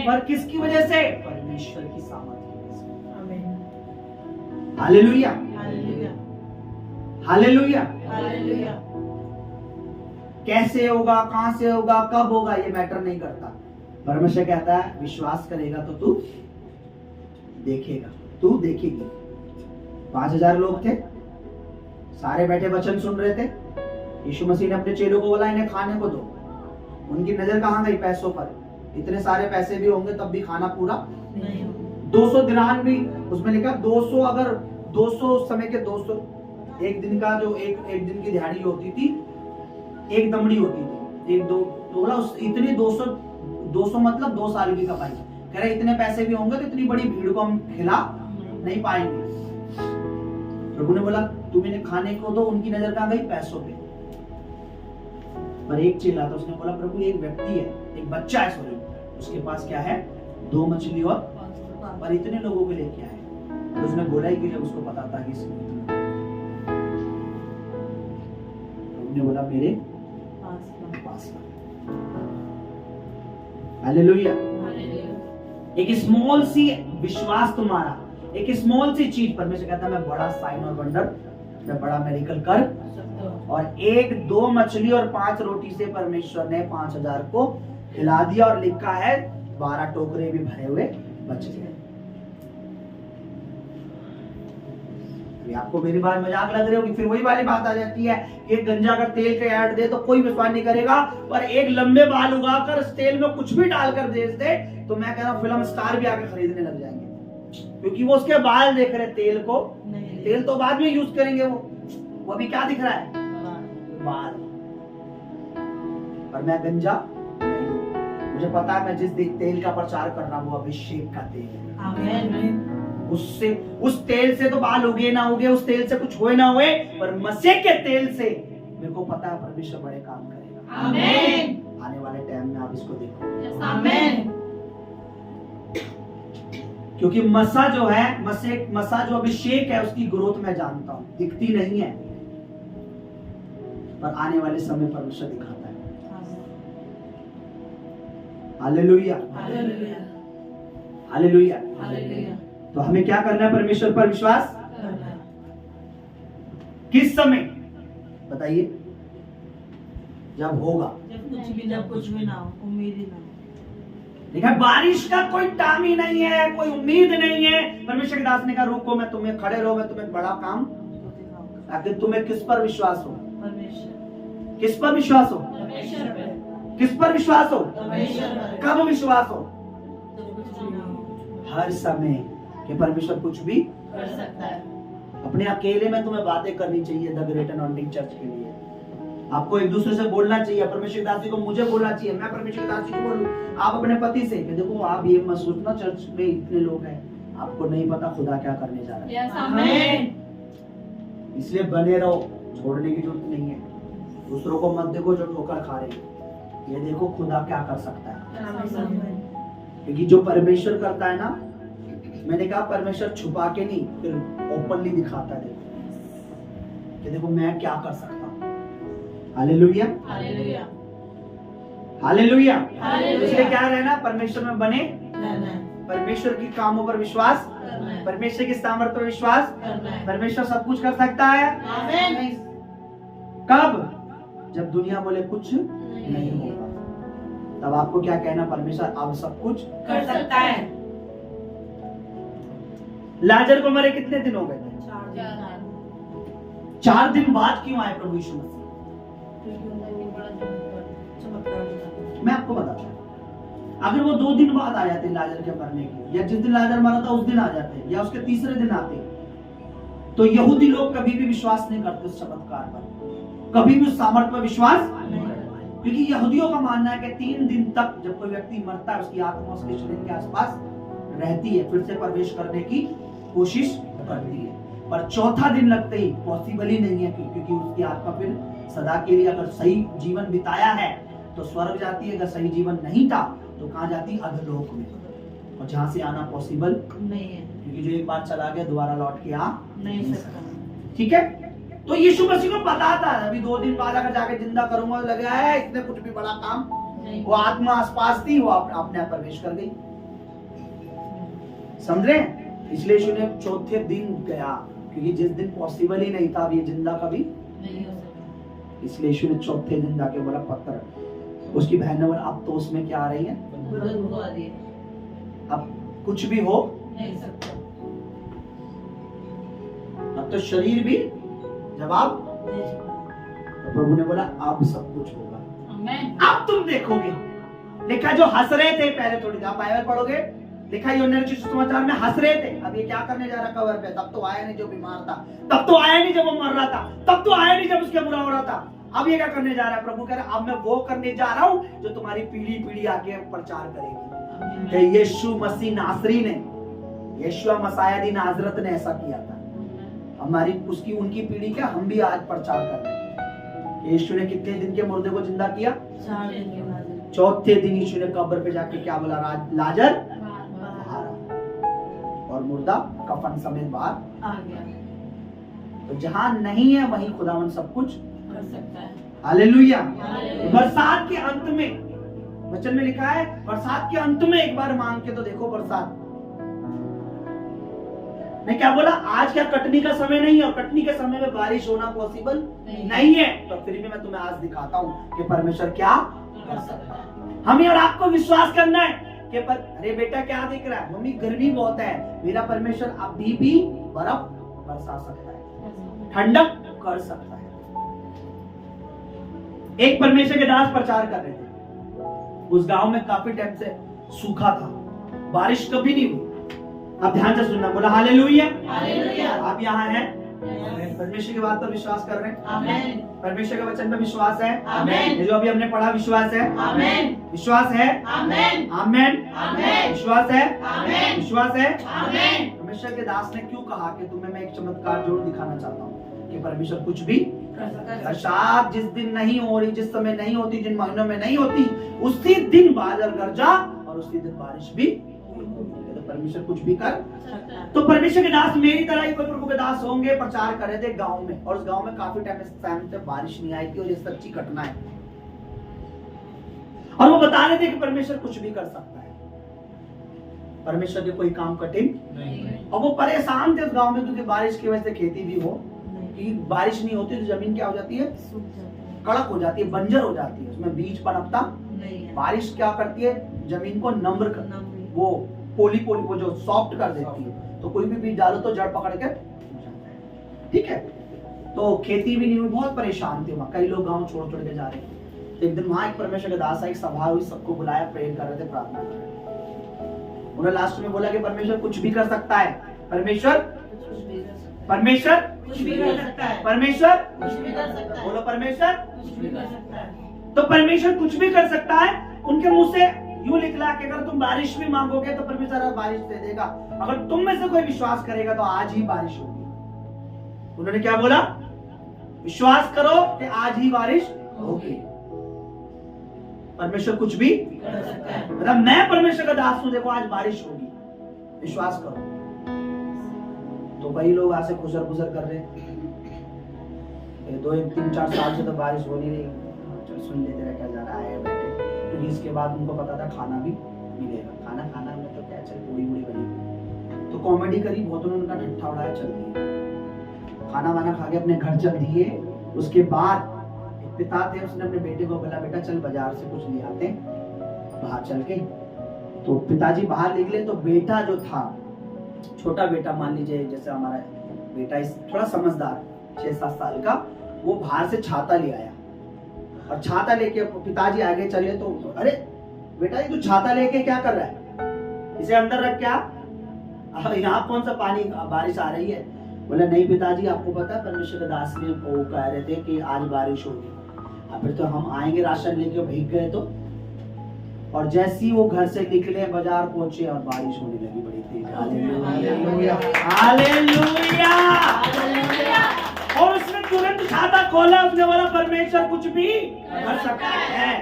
पर किसकी वजह से? परमेश्वर की सामर्थ्य की वजह से। आमीन, हालेलुया, हालेलुया, हालेलुया, हालेलुया। कैसे होगा, कहां से होगा, कब होगा, ये मैटर नहीं करता। परमेश्वर कहता है विश्वास करेगा तो तू देखेगा, तू देखेगी। 5000 लोग थे, सारे बैठे वचन सुन रहे थे। यीशु मसीह ने अपने चेलों को बोला इन्हें खाने को दो। उनकी नजर कहां गई? पैसों पर। इतने सारे पैसे भी होंगे तब भी खाना पूरा नहीं। 200 दिनार भी उसमें लिखा, 200 अगर 200 समय के 200 एक दिन का जो एक दिन की दिहाड़ी होती थी, एक दमड़ी होती थी, एक दो तो बोला उस इतनी 200 मतलब 2 साल की कमाई। कह रहे इतने पैसे भी होंगे तो इतनी बड़ी भीड़ को हम खिला नहीं पाएंगे। प्रभु ने बोला तुम इन्हें खाने को दो। उनकी नजर कहां गई? पैसों पे। पर एक चेला था, उसने बोला प्रभु एक व्यक्ति है, एक बच्चा है, सॉरी, उसके पास क्या है? 2 मछली और पर इतने लोगों के लिए क्या है? तो उसने बोला ही कि जब उसको पता था कि उसने बोला मेरे पास। हालेलुया। एक स्मॉल सी विश्वास तुम्हारा, एक स्मॉल सी चीज, परमेश्वर कहता है मैं बड़ा साइन और वंडर, मैं बड़ा मेरिकल कर। और 1-2 मछली और 5 रोटी से परमेश्वर ने 5000 को खिला दिया, और लिखा है 12 टोकरे भी भरे हुए बच गए। आपको मेरी बात मजाक लग रही होगी, फिर वही वाली बात आ जाती है, एक गंजा अगर तेल के ऐड दे तो कोई विश्वास नहीं करेगा, पर एक लंबे बाल उगाकर इस तेल में कुछ भी डालकर दे दे तो मैं कह रहा हूं फिल्म स्टार भी आके खरीदने लग जाएंगे, क्योंकि वो उसके बाल देख रहे, तेल को नहीं। तेल तो बाद में यूज करेंगे, वो अभी क्या दिख रहा है? बाल। पर मैं गंजा नहीं, मुझे पता है मैं जिस तेल का प्रचार कर रहा हूं वो अभिषेक का तेल है। आमीन। उससे, उस तेल से तो बाल उगे ना उगे, उस तेल से कुछ होए ना होए, पर मसीह के तेल से मेरे को पता है परमेश्वर बड़े काम करेगा। आमीन। आने वाले टाइम में आप इसको देखो। आमीन। क्योंकि मसा जो है, मसा जो अभिषेक है, उसकी ग्रोथ मैं जानता हूं, दिखती नहीं है, पर आने वाले समय परमेश्वर दिखाता है। Hallelujah, hallelujah, hallelujah. तो हमें क्या करना है? परमेश्वर पर विश्वास करना है। किस समय? बताइए। जब होगा। जब कुछ भी ना हो, उम्मीद ही ना हो। देखा, बारिश का कोई टाइम ही नहीं है, कोई उम्मीद नहीं है। परमेश्वर के दास ने कहा रुको, मैं तुम्हें खड़े रहो, मैं तुम्हें बड़ा काम। आखिर तुम्हें किस पर विश्वास हो? परमेश्वर। किस पर विश्वास हो? परमेश्वर पे। किस पर विश्वास हो? परमेश्वर पे। कब विश्वास हो? जब कुछ भी ना हो। हर समय कि परमेश्वर कुछ भी कर सकता है। अपने अकेले में तुम्हें बातें करनी चाहिए द ग्रेट अनॉइंटिंग चर्च के लिए। आपको एक दूसरे से बोलना चाहिए। परमेश्वर की दासी को मुझे बोलना चाहिए, मैं परमेश्वर की दासी को बोलूं, आप अपने पति से कि देखो आप ये मत सोचना चर्च में इतने लोग हैं, आपको नहीं पता खुदा क्या करने जा रहा है। यस, आमीन। इसलिए बने रहो, छोड़ने की जरूरत नहीं है। दूसरों को मत देखो जो ठोकर खा रहे हैं, ये देखो खुदा क्या कर सकता है। आमीन। क्योंकि जो परमेश्वर करता है ना, मैंने कहा परमेश्वर छुपा के नहीं, फिर ओपनली दिखाता है। देखो कि देखो मैं क्या कर सकता हूँ। Hallelujah, hallelujah, hallelujah. हालेलुया। इसलिए क्या रहना? परमेश्वर में बने रहना है। परमेश्वर की कामों पर विश्वास, करना है। परमेश्वर की सामर्थ्य पर विश्वास। करना है। परमेश्वर सब कुछ कर सकता है। आमीन। कब? जब दुनिया बोले कुछ नहीं होगा, तब आपको क्या कहना? परमेश्वर अब सब कुछ कर सकता है। लाजर को मरे कितने दिन हो गए थे? 4 दिन। 4 दिन बाद क्यों आए प्रभु यीशु मसीह? क्योंकि उनको बड़ा चमत्कार था। मैं आपको बताता हूं, अगर वो 2 दिन बाद आ जाते लाजर के मरने की, या जिस दिन लाजर मरा था उस दिन आ जाते, या उसके तीसरे दिन आते, तो यहूदी लोग कभी भी विश्वास नहीं करते उस चमत्कार पर, कभी भी उस सामर्थ्य पर विश्वास नहीं करते। क्योंकि यहूदियों का मानना है कि 3 दिन तक जब कोई व्यक्ति मरता है उसकी आत्मा उसके शरीर के आसपास रहती है, फिर से प्रवेश करने की कोशिश करती है, पर चौथा दिन लगते ही पॉसिबल ही नहीं है, क्योंकि उसकी आत्मा फिर सदा के लिए अगर सही जीवन बिताया है तो स्वर्ग जाती है, अगर सही जीवन नहीं था तो कहां जाती? अधोलोक में, और जहां से आना पॉसिबल नहीं है। क्योंकि जो एक बार चला गया दोबारा लौट के आ नहीं सकता। ठीक है। तो यीशु मसीह को पता था अभी 2 दिन बाद अगर जाके जिंदा करूंगा तो लगा है इसने कुछ भी बड़ा काम, नहीं। वो आत्मा आसपास थी, वो अपने आप प्रवेश कर गई। समझ रहे हैं? इसलिए यीशु ने चौथे दिन गया, क्योंकि जिस दिन पॉसिबल ही नहीं था अब ये जिंदा कभी, नहीं हो सकता। इसलिए यीशु ने चौथे दिन जाके बोला पत्थर। उसकी बहन ने बोला अब तो उसमें क्या आ रही है? बदबू आ रही है। अब कुछ भी हो, नहीं सकता। अब तो शरीर भी जवाब। दे चुका। तो प्रभु ने बोला अब सब कुछ होगा, आमीन। अब तुम देखोगे। लिखा जो हंस रहे थे पहले, थोड़ी आप बाइबल पढ़ोगे, लिखा यूहन्ना रचित सुसमाचार में हंस रहे थे, अब ये क्या करने जा रहा कबर पे? तब तो आया नहीं जो बीमार था, तब तो आया नहीं जब वो मर रहा था, तब तो आया नहीं जब उसके बुरा हो रहा था। अब ये क्या करने जा रहा है? प्रभु कह रहा है अब मैं वो करने जा रहा हूं जो तुम्हारी पीढ़ी पीढ़ी आगे प्रचार करेगी कि यीशु मसीह नासरी ने, यीशु मसाया दी नाजरत ने ऐसा किया था। हमारी उसकी उनकी पीढ़ी क्या, हम भी आज प्रचार कर रहे हैं। यीशु ने कितने दिन के मुर्दे को जिंदा किया? 4 दिन के बाद चौथे दिन यीशु ने कब्र पे जाके क्या बोला? लाजर बाहर और मुर्दा कफन समेत बाहर आ गया। तो जहां नहीं है वहीं खुदावन सब कुछ कर सकता है। हालेलुया। हालेलुया। बरसात के अंत में वचन में लिखा है, बरसात के अंत में एक बार मांग के तो देखो बरसात। मैं क्या बोला? आज क्या कटनी का समय नहीं है, और कटनी के समय में बारिश होना पॉसिबल नहीं है, तो फिर भी मैं तुम्हें आज दिखाता हूं कि परमेश्वर क्या कर सकता है। हमें और आपको विश्वास करना है कि अरे बेटा क्या दिख रहा है? मम्मी गर्मी बहुत है, मेरा परमेश्वर अभी भी बर्फ बरसा सकता है, ठंडक कर सकता है। एक परमेश्वर के दास प्रचार कर रहे थे, उस गांव में काफी टाइम से सूखा था, बारिश कभी नहीं हुई। अब ध्यान से सुनना, बोला हालेलुया। हालेलुया। आप यहाँ हैं, परमेश्वर की बात पर विश्वास कर रहे हैं, आमीन। परमेश्वर के वचन पर विश्वास है, आमीन। ये जो अभी हमने पढ़ा विश्वास है, आमीन। विश्वास है, आमीन। आमेन, आमीन। विश्वास है, आमीन। विश्वास है। आमीन। परमेश्वर के दास ने क्यों कहा कि तुम्हें मैं एक चमत्कार जरूर दिखाना चाहता हूँ कि परमेश्वर कुछ भी कर सकता है। बरसात जिस दिन नहीं हो रही, जिस समय नहीं होती, जिन महीनों में नहीं होती, उसी दिन बादल गरजा और उसी दिन बारिश भी। तो परमेश्वर कुछ भी कर सकता है। तो परमेश्वर के दास मेरी तरह ही कोई प्रभु के दास होंगे, प्रचार कर रहे थे गांव में, और उस गांव में काफी टाइम से बारिश नहीं आई थी, और ये सच्ची घटना है। और वो बता रहे थे कि परमेश्वर कुछ भी कर सकता है। परमेश्वर के कोई काम कठिन नहीं। और वो परेशान थे उस गांव में, क्योंकि बारिश की वजह से खेती भी हो कि बारिश नहीं होती तो जमीन क्या हो जाती है, कड़क हो जाती है, बंजर हो जाती है, उसमें बीज पनपता नहीं। बारिश क्या करती है, जमीन को नम्र कर, वो पोली वो जो सॉफ्ट कर देती है, तो कोई भी बीज डालो तो जड़ पकड़ के, ठीक है। तो खेती भी नहीं हुई, बहुत परेशान थे वहाँ, कई लोग गांव छोड़ छोड़ के जा रहे थे। तो एक दिन वहां एक परमेश्वर का दास, एक सभा हुई, सबको बुलाया, प्रेयर कर रहे थे, प्रार्थना कर रहे थे। उन्होंने लास्ट में बोला कि परमेश्वर कुछ भी कर सकता है, परमेश्वर परमेश्वर कुछ भी कर सकता है। परमेश्वर कुछ भी कर सकता है। बोलो परमेश्वर कुछ भी कर सकता है। तो परमेश्वर कुछ भी कर सकता है। उनके मुंह से यूं निकला कि अगर तुम बारिश भी मांगोगे तो परमेश्वर बारिश दे देगा, अगर तुम में से कोई विश्वास करेगा तो आज ही बारिश होगी। उन्होंने क्या बोला, विश्वास करो कि आज ही बारिश होगी। परमेश्वर कुछ भी कर सकता है। मतलब मैं परमेश्वर का दास हूं, देखो आज बारिश होगी, विश्वास करो। तो कई लोग ऐसे खुसर खुसर कर रहे, 2-3-4 साल से तो बारिश हो नहीं रही, चल सुन लेते रहे क्या जा रहा है बैठे, क्योंकि इसके बाद उनको पता था खाना भी मिलेगा, खाना में तो क्या, चल पूरी बनी, तो कॉमेडी करी बहुत, उन्होंने उनका ठट्ठा उड़ाया, चल दिए खाना वाना खा के अपने घर चल दिए। उसके बाद एक पिता थे, उसने अपने बेटे को बोला, बेटा चल बाजार से कुछ ले आते बाहर चल के। तो पिताजी बाहर निकले तो बेटा जो था, छोटा बेटा, मान लीजिए जैसे हमारा बेटा थोड़ा समझदार 6-7 साल का, वो बाहर से छाता ले आया, और छाता लेके पिताजी आगे चले तो, अरे बेटा ये तू छाता लेके क्या कर रहा है, इसे अंदर रख, क्या यहाँ कौन सा पानी, बारिश आ रही है। बोला नहीं पिताजी, आपको पता है परमेश्वर के दास ने वो कह रहे थे कि आज बारिश होगी, फिर तो हम आएंगे राशन लेके, भीग गए तो। और जैसे ही वो घर से निकले बाजार पहुंचे और बारिश होने लगी बड़ी तेज। Hallelujah hallelujah. और उसने तुरंत छाता खोला, उसने बोला परमेश्वर कुछ भी कर सकता है,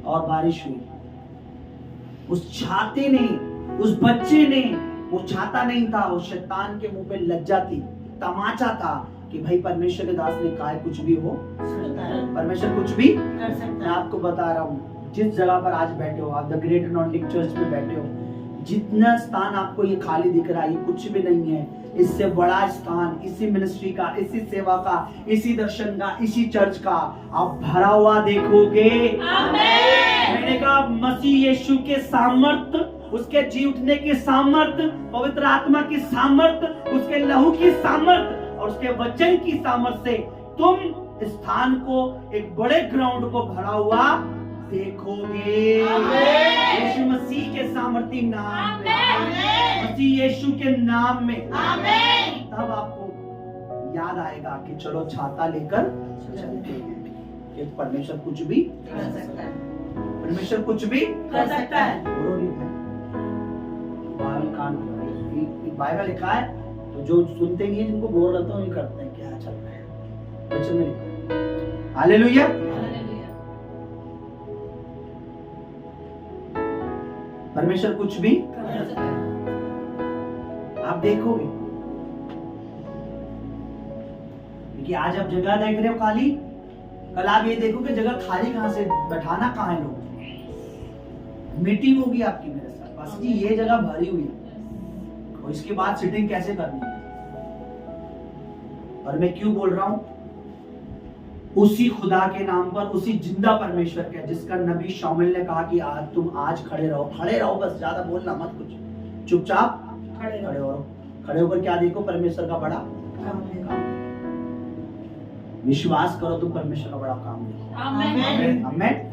और बारिश हुई। उस छाते ने, उस बच्चे ने, वो छाता नहीं था, वो शैतान के मुंह पे लज्जा थी, तमाचा था कि भाई परमेश्वर के दास ने कहा है कुछ भी हो सकता है। परमेश्वर कुछ भी कर सकता मैं है। आपको बता रहा हूँ, जिस जगह पर आज बैठे हो आप, द ग्रेट अनॉइंटिंग चर्च में बैठे हो, जितना स्थान आपको ये खाली दिख रहा है, ये कुछ भी नहीं है, इससे बड़ा स्थान इसी मिनिस्ट्री का, इसी सेवा का, इसी दर्शन का, इसी चर्च का आप भरा हुआ देखोगे। मैंने कहा मसीह यीशु के सामर्थ, उसके जी उठने की सामर्थ, पवित्र आत्मा की सामर्थ, उसके लहू की सामर्थ और उसके वचन की सामर्थ से तुम स्थान को, एक बड़े ग्राउंड को भरा हुआ देखोगे। यीशु मसीह के सामर्थी नाम में, मसीह यीशु के नाम में, तब आपको याद आएगा कि चलो छाता लेकर चलते हैं, कि परमेश्वर कुछ भी कर सकता है। परमेश्वर कुछ भी कर सकता है। बाइबल लिखा है, तो जो सुनते नहीं है, जिनको बोर रहता है वही करते हैं, क्या चल रहा है, वचन में लिखा है। हालेलुया। परमेश्वर कुछ भी कर सकता है। आप देखोगे, क्योंकि आज आप जगह देख रहे हो खाली, कल आप ये देखोगे जगह खाली कहां से, बैठाना कहां है लोग। मीटिंग होगी आपकी मेरे साथ, बस जी ये जगह भरी हुई है, और इसके बाद सिटिंग कैसे करनी है। और मैं क्यों बोल रहा हूं, उसी खुदा के नाम पर, उसी जिंदा परमेश्वर के, जिसका नबी शामिल ने कहा कि आज तुम आज खड़े रहो, बस ज्यादा बोलना मत, कुछ चुपचाप खड़े हो। खड़े होकर क्या देखो, परमेश्वर का बड़ा काम। विश्वास करो तुम परमेश्वर का बड़ा काम देखो। आमीन। आमीन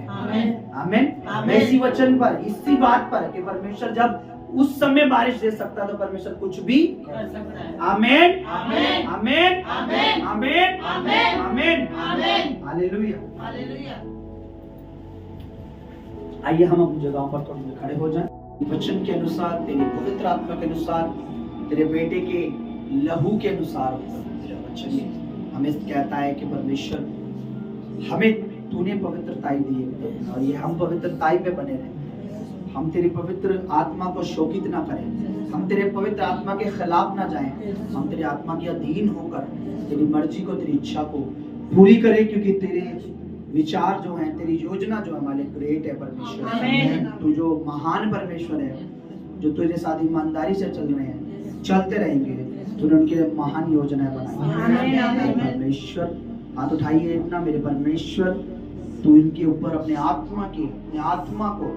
आमीन। आमीन। इसी वचन पर, इसी बात पर कि परमेश्वर जब उस समय बारिश दे सकता तो परमेश्वर कुछ भी कर सकता है। आमीन आमीन। आमीन आमीन। आमीन आमीन। आमीन आमीन। हालेलुया। हालेलुया। आइए हम अपनी जगहों पर थोड़ी खड़े हो जाएं। वचन के अनुसार, तेरी पवित्र आत्मा के अनुसार, तेरे बेटे के लहू के अनुसार, तेरा वचन हमें कहता है कि परमेश्वर हमें तूने पवित्रताई दी है, और ये हम पवित्रताई पे बने रहे, हम तेरी पवित्र आत्मा को शोकित ना करें, हम तेरे पवित्र आत्मा के खिलाफ ना जाएं, हम तेरे आत्मा के अधीन होकर तेरी मर्जी को, तेरी इच्छा को पूरी करें, क्योंकि तेरे विचार जो है, तेरी योजना जो हमारे ग्रेट है परमेश्वर। आमीन। तू जो महान परमेश्वर है, जो तेरे साथ ईमानदारी से चल रहे हैं, चलते रहेंगे, तूने उनके लिए महान योजनाएं बनाई आमीन, हैं। आमीन। परमेश्वर हाथ उठाइए इतना, मेरे परमेश्वर तू इनके ऊपर अपने आत्मा को,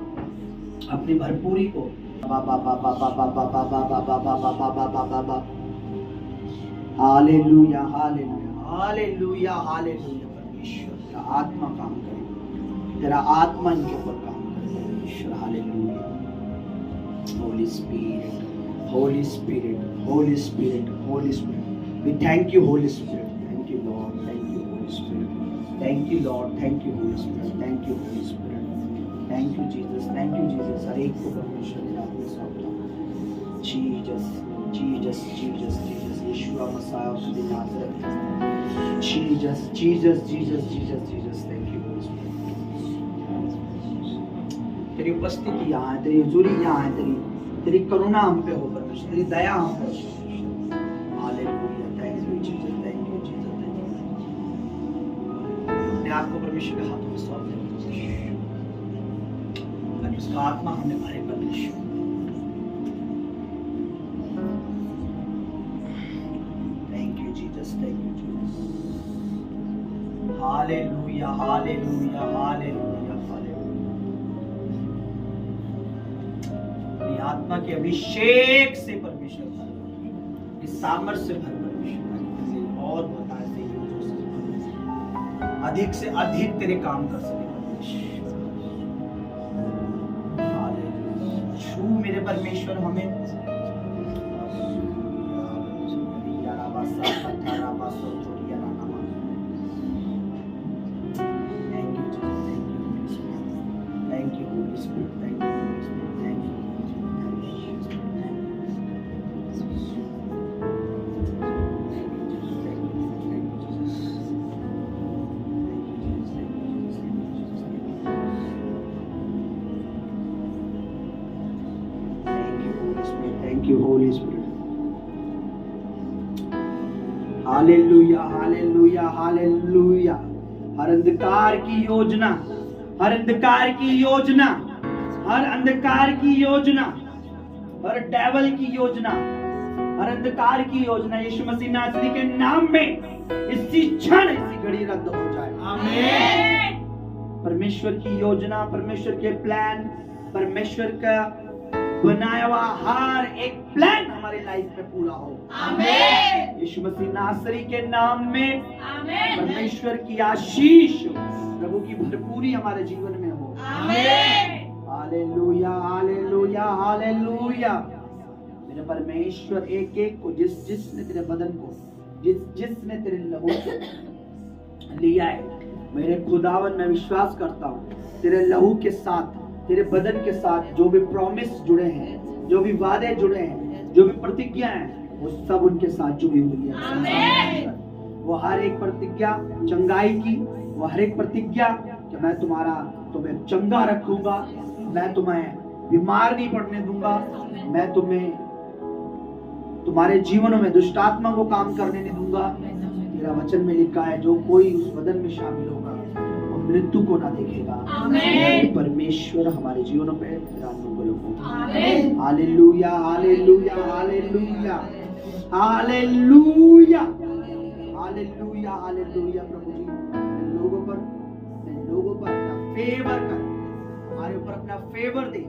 अपनी भरपूरी को हालेलुया हालेलुया हालेलुया हालेलुया। परमेश्वर तेरा आत्मा काम करे, तेरा आत्मा इनके ऊपर काम करे परमेश्वर। Hallelujah. Holy Spirit, Holy Spirit, Holy Spirit, Holy Spirit, we thank you Holy Spirit. Thank you Lord, thank you Holy Spirit, thank you Lord, thank you Holy Spirit, thank you Holy Spirit, thank you Jesus, thank you Jesus. हर एक को परमेश्वर ने आपने सौंपा। Jesus Jesus Jesus Jesus, Yeshu Masih of Nazareth. Jesus Jesus Jesus Jesus Jesus, thank you Holy Spirit. तेरी उपस्थिति यहाँ है, तेरी हुजूरी यहाँ है, तेरी करुणा हम पे हो परमेश्वर, तेरी दया हम पे हो। Hallelujah, thank you Jesus, thank you Jesus, thank you. अपने आप को परमेश्वर के हाथों में सौंप दे ताकि उसका आत्मा हमें भरे परमेश्वर। Thank you Jesus, thank you Jesus. Hallelujah hallelujah hallelujah hallelujah. अपनी आत्मा के अभिषेक से परमेश्वर भर, इस सामर्थ्य से भर परमेश्वर, और बता ऐसे अधिक से अधिक तेरे काम कर सके परमेश्वर। हालेलुया। छू मेरे परमेश्वर हमें। Thank you, Holy Spirit. Thank you, Holy Spirit. Thank you, Holy Spirit. Thank you, Holy Spirit. Hallelujah hallelujah hallelujah. हर अंधकार की योजना, हर अंधकार की योजना, हर अंधकार की योजना, हर डेविल की योजना, हर अंधकार की योजना यीशु मसीह नासरी के नाम में इसी क्षण इसी घड़ी रद्द हो जाए। आमीन। परमेश्वर की योजना, परमेश्वर के प्लान, परमेश्वर का बनाया हुआ हर एक प्लान हमारी लाइफ में पूरा हो। आमीन। यीशु मसीह नासरी के नाम में आमीन। परमेश्वर की आशीष, प्रभु की भरपूरी हमारे जीवन में हो। आमीन। Hallelujah hallelujah hallelujah. मेरे परमेश्वर एक एक को, जिसने तेरे बदन को, जिसने तेरे लहू को लिया है, मेरे खुदावन में विश्वास करता हूँ तेरे लहू के साथ, तेरे बदन के साथ जो भी प्रॉमिस जुड़े हैं, जो भी वादे जुड़े हैं, जो भी प्रतिज्ञा हैं, वो सब उनके साथ जुड़ी हुई है। आमीन। वो हर एक प्रतिज्ञा चंगाई की, वो हर एक प्रतिज्ञा कि मैं तुम्हें चंगा रखूंगा, मैं तुम्हें बीमार नहीं पड़ने दूंगा, मैं तुम्हारे जीवनों में दुष्ट आत्मा को काम करने नहीं दूंगा। तेरा वचन में लिखा है जो कोई उस बदन में शामिल होगा वो मृत्यु को ना देखेगा। आमीन। परमेश्वर हमारे जीवनों पे तेरा अनुग्रह हो। आमीन। Hallelujah hallelujah hallelujah hallelujah hallelujah hallelujah. प्रभु जी इन लोगों पर अपना फेवर कर, हमारे ऊपर अपना फेवर दे,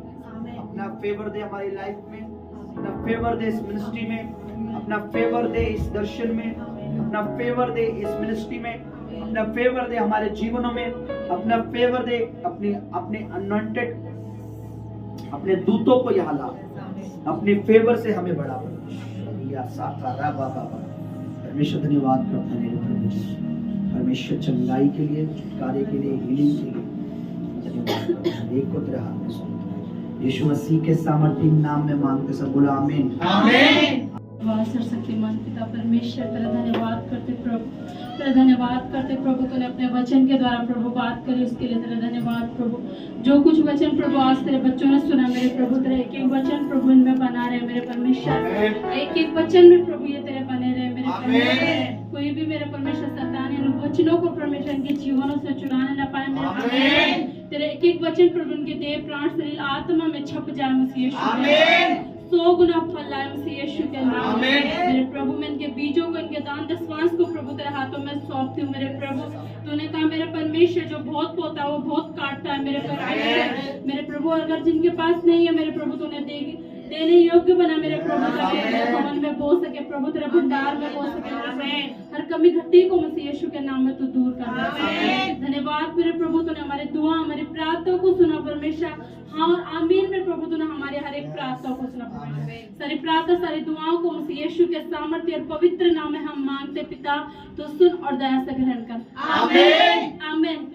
अपना फेवर दे हमारी लाइफ में, अपना फेवर दे इस मिनिस्ट्री में, अपना फेवर दे इस दर्शन में, अपना फेवर दे इस मिनिस्ट्री में, अपना फेवर दे हमारे जीवनों में, अपना फेवर दे अपने अनॉइंटेड, अपने दूतों को यहाँ ला, अपने फेवर से हमें बढ़ा। परमेश्वर धन्यवाद करता है मेरे प्रभु जी, परमेश्वर चंगाई के लिए, छुटकारे के लिए, हीलिंग के लिए धन्यवाद करता है। एक को तेरे हाथ में सौंपता हूं, यीशु मसीह के सामर्थ्य नाम में मांगते सब बोला आमीन। आमीन। सर्वशक्तिमान पिता परमेश्वर तेरा धन्यवाद करते प्रभु, तेरा धन्यवाद करते प्रभु, तूने अपने वचन के द्वारा प्रभु बात करी, उसके लिए तेरा धन्यवाद प्रभु। जो कुछ वचन प्रभु आज तेरे बच्चों ने सुना मेरे प्रभु, तेरा एक एक वचन प्रभु इनमें बना रहे मेरे परमेश्वर, एक एक वचन में प्रभु ये तेरे बने रहे मेरे परमेश्वर। कोई भी मेरे परमेश्वर शैतान इन वचनों को परमेश्वर इनके जीवनों से चुराने न पाए मेरे परमेश्वर। तेरे एक एक वचन प्रभु उनके देह प्राण शरीर आत्मा में छप जाए मसीह यीशु के 100 गुना फल लाए मसीह यीशु के नाम में। मेरे प्रभु मैं इनके बीजों को इनके दान दसवांश को प्रभु तेरे हाथों में सौंपती हूँ मेरे प्रभु। तूने कहा मेरे परमेश्वर जो बहुत बोता है वो बहुत काटता है मेरे परमेश्वर। मेरे प्रभु अगर जिनके पास नहीं है मेरे प्रभु तूने देने योग्य बना मेरे प्रभु ताकि तेरे भवन में बो सके प्रभु तेरे भंडार में बो सके। हर कमी घटी को मसीह यीशु के नाम में तू दूर कर। धन्यवाद मेरे प्रभु तूने हमारे दुआ हमारी प्रार्थना को सुना परमेश्वर। हाँ और आमीन मेरे प्रभु तूने हमारे हर एक प्रार्थना को सुना परमेश्वर। सारी प्रार्थना सारी दुआओं को मसीह यीशु के सामर्थ्य और पवित्र नाम में हम मांगते पिता तो सुन और दया से ग्रहण कर। आमीन आमीन।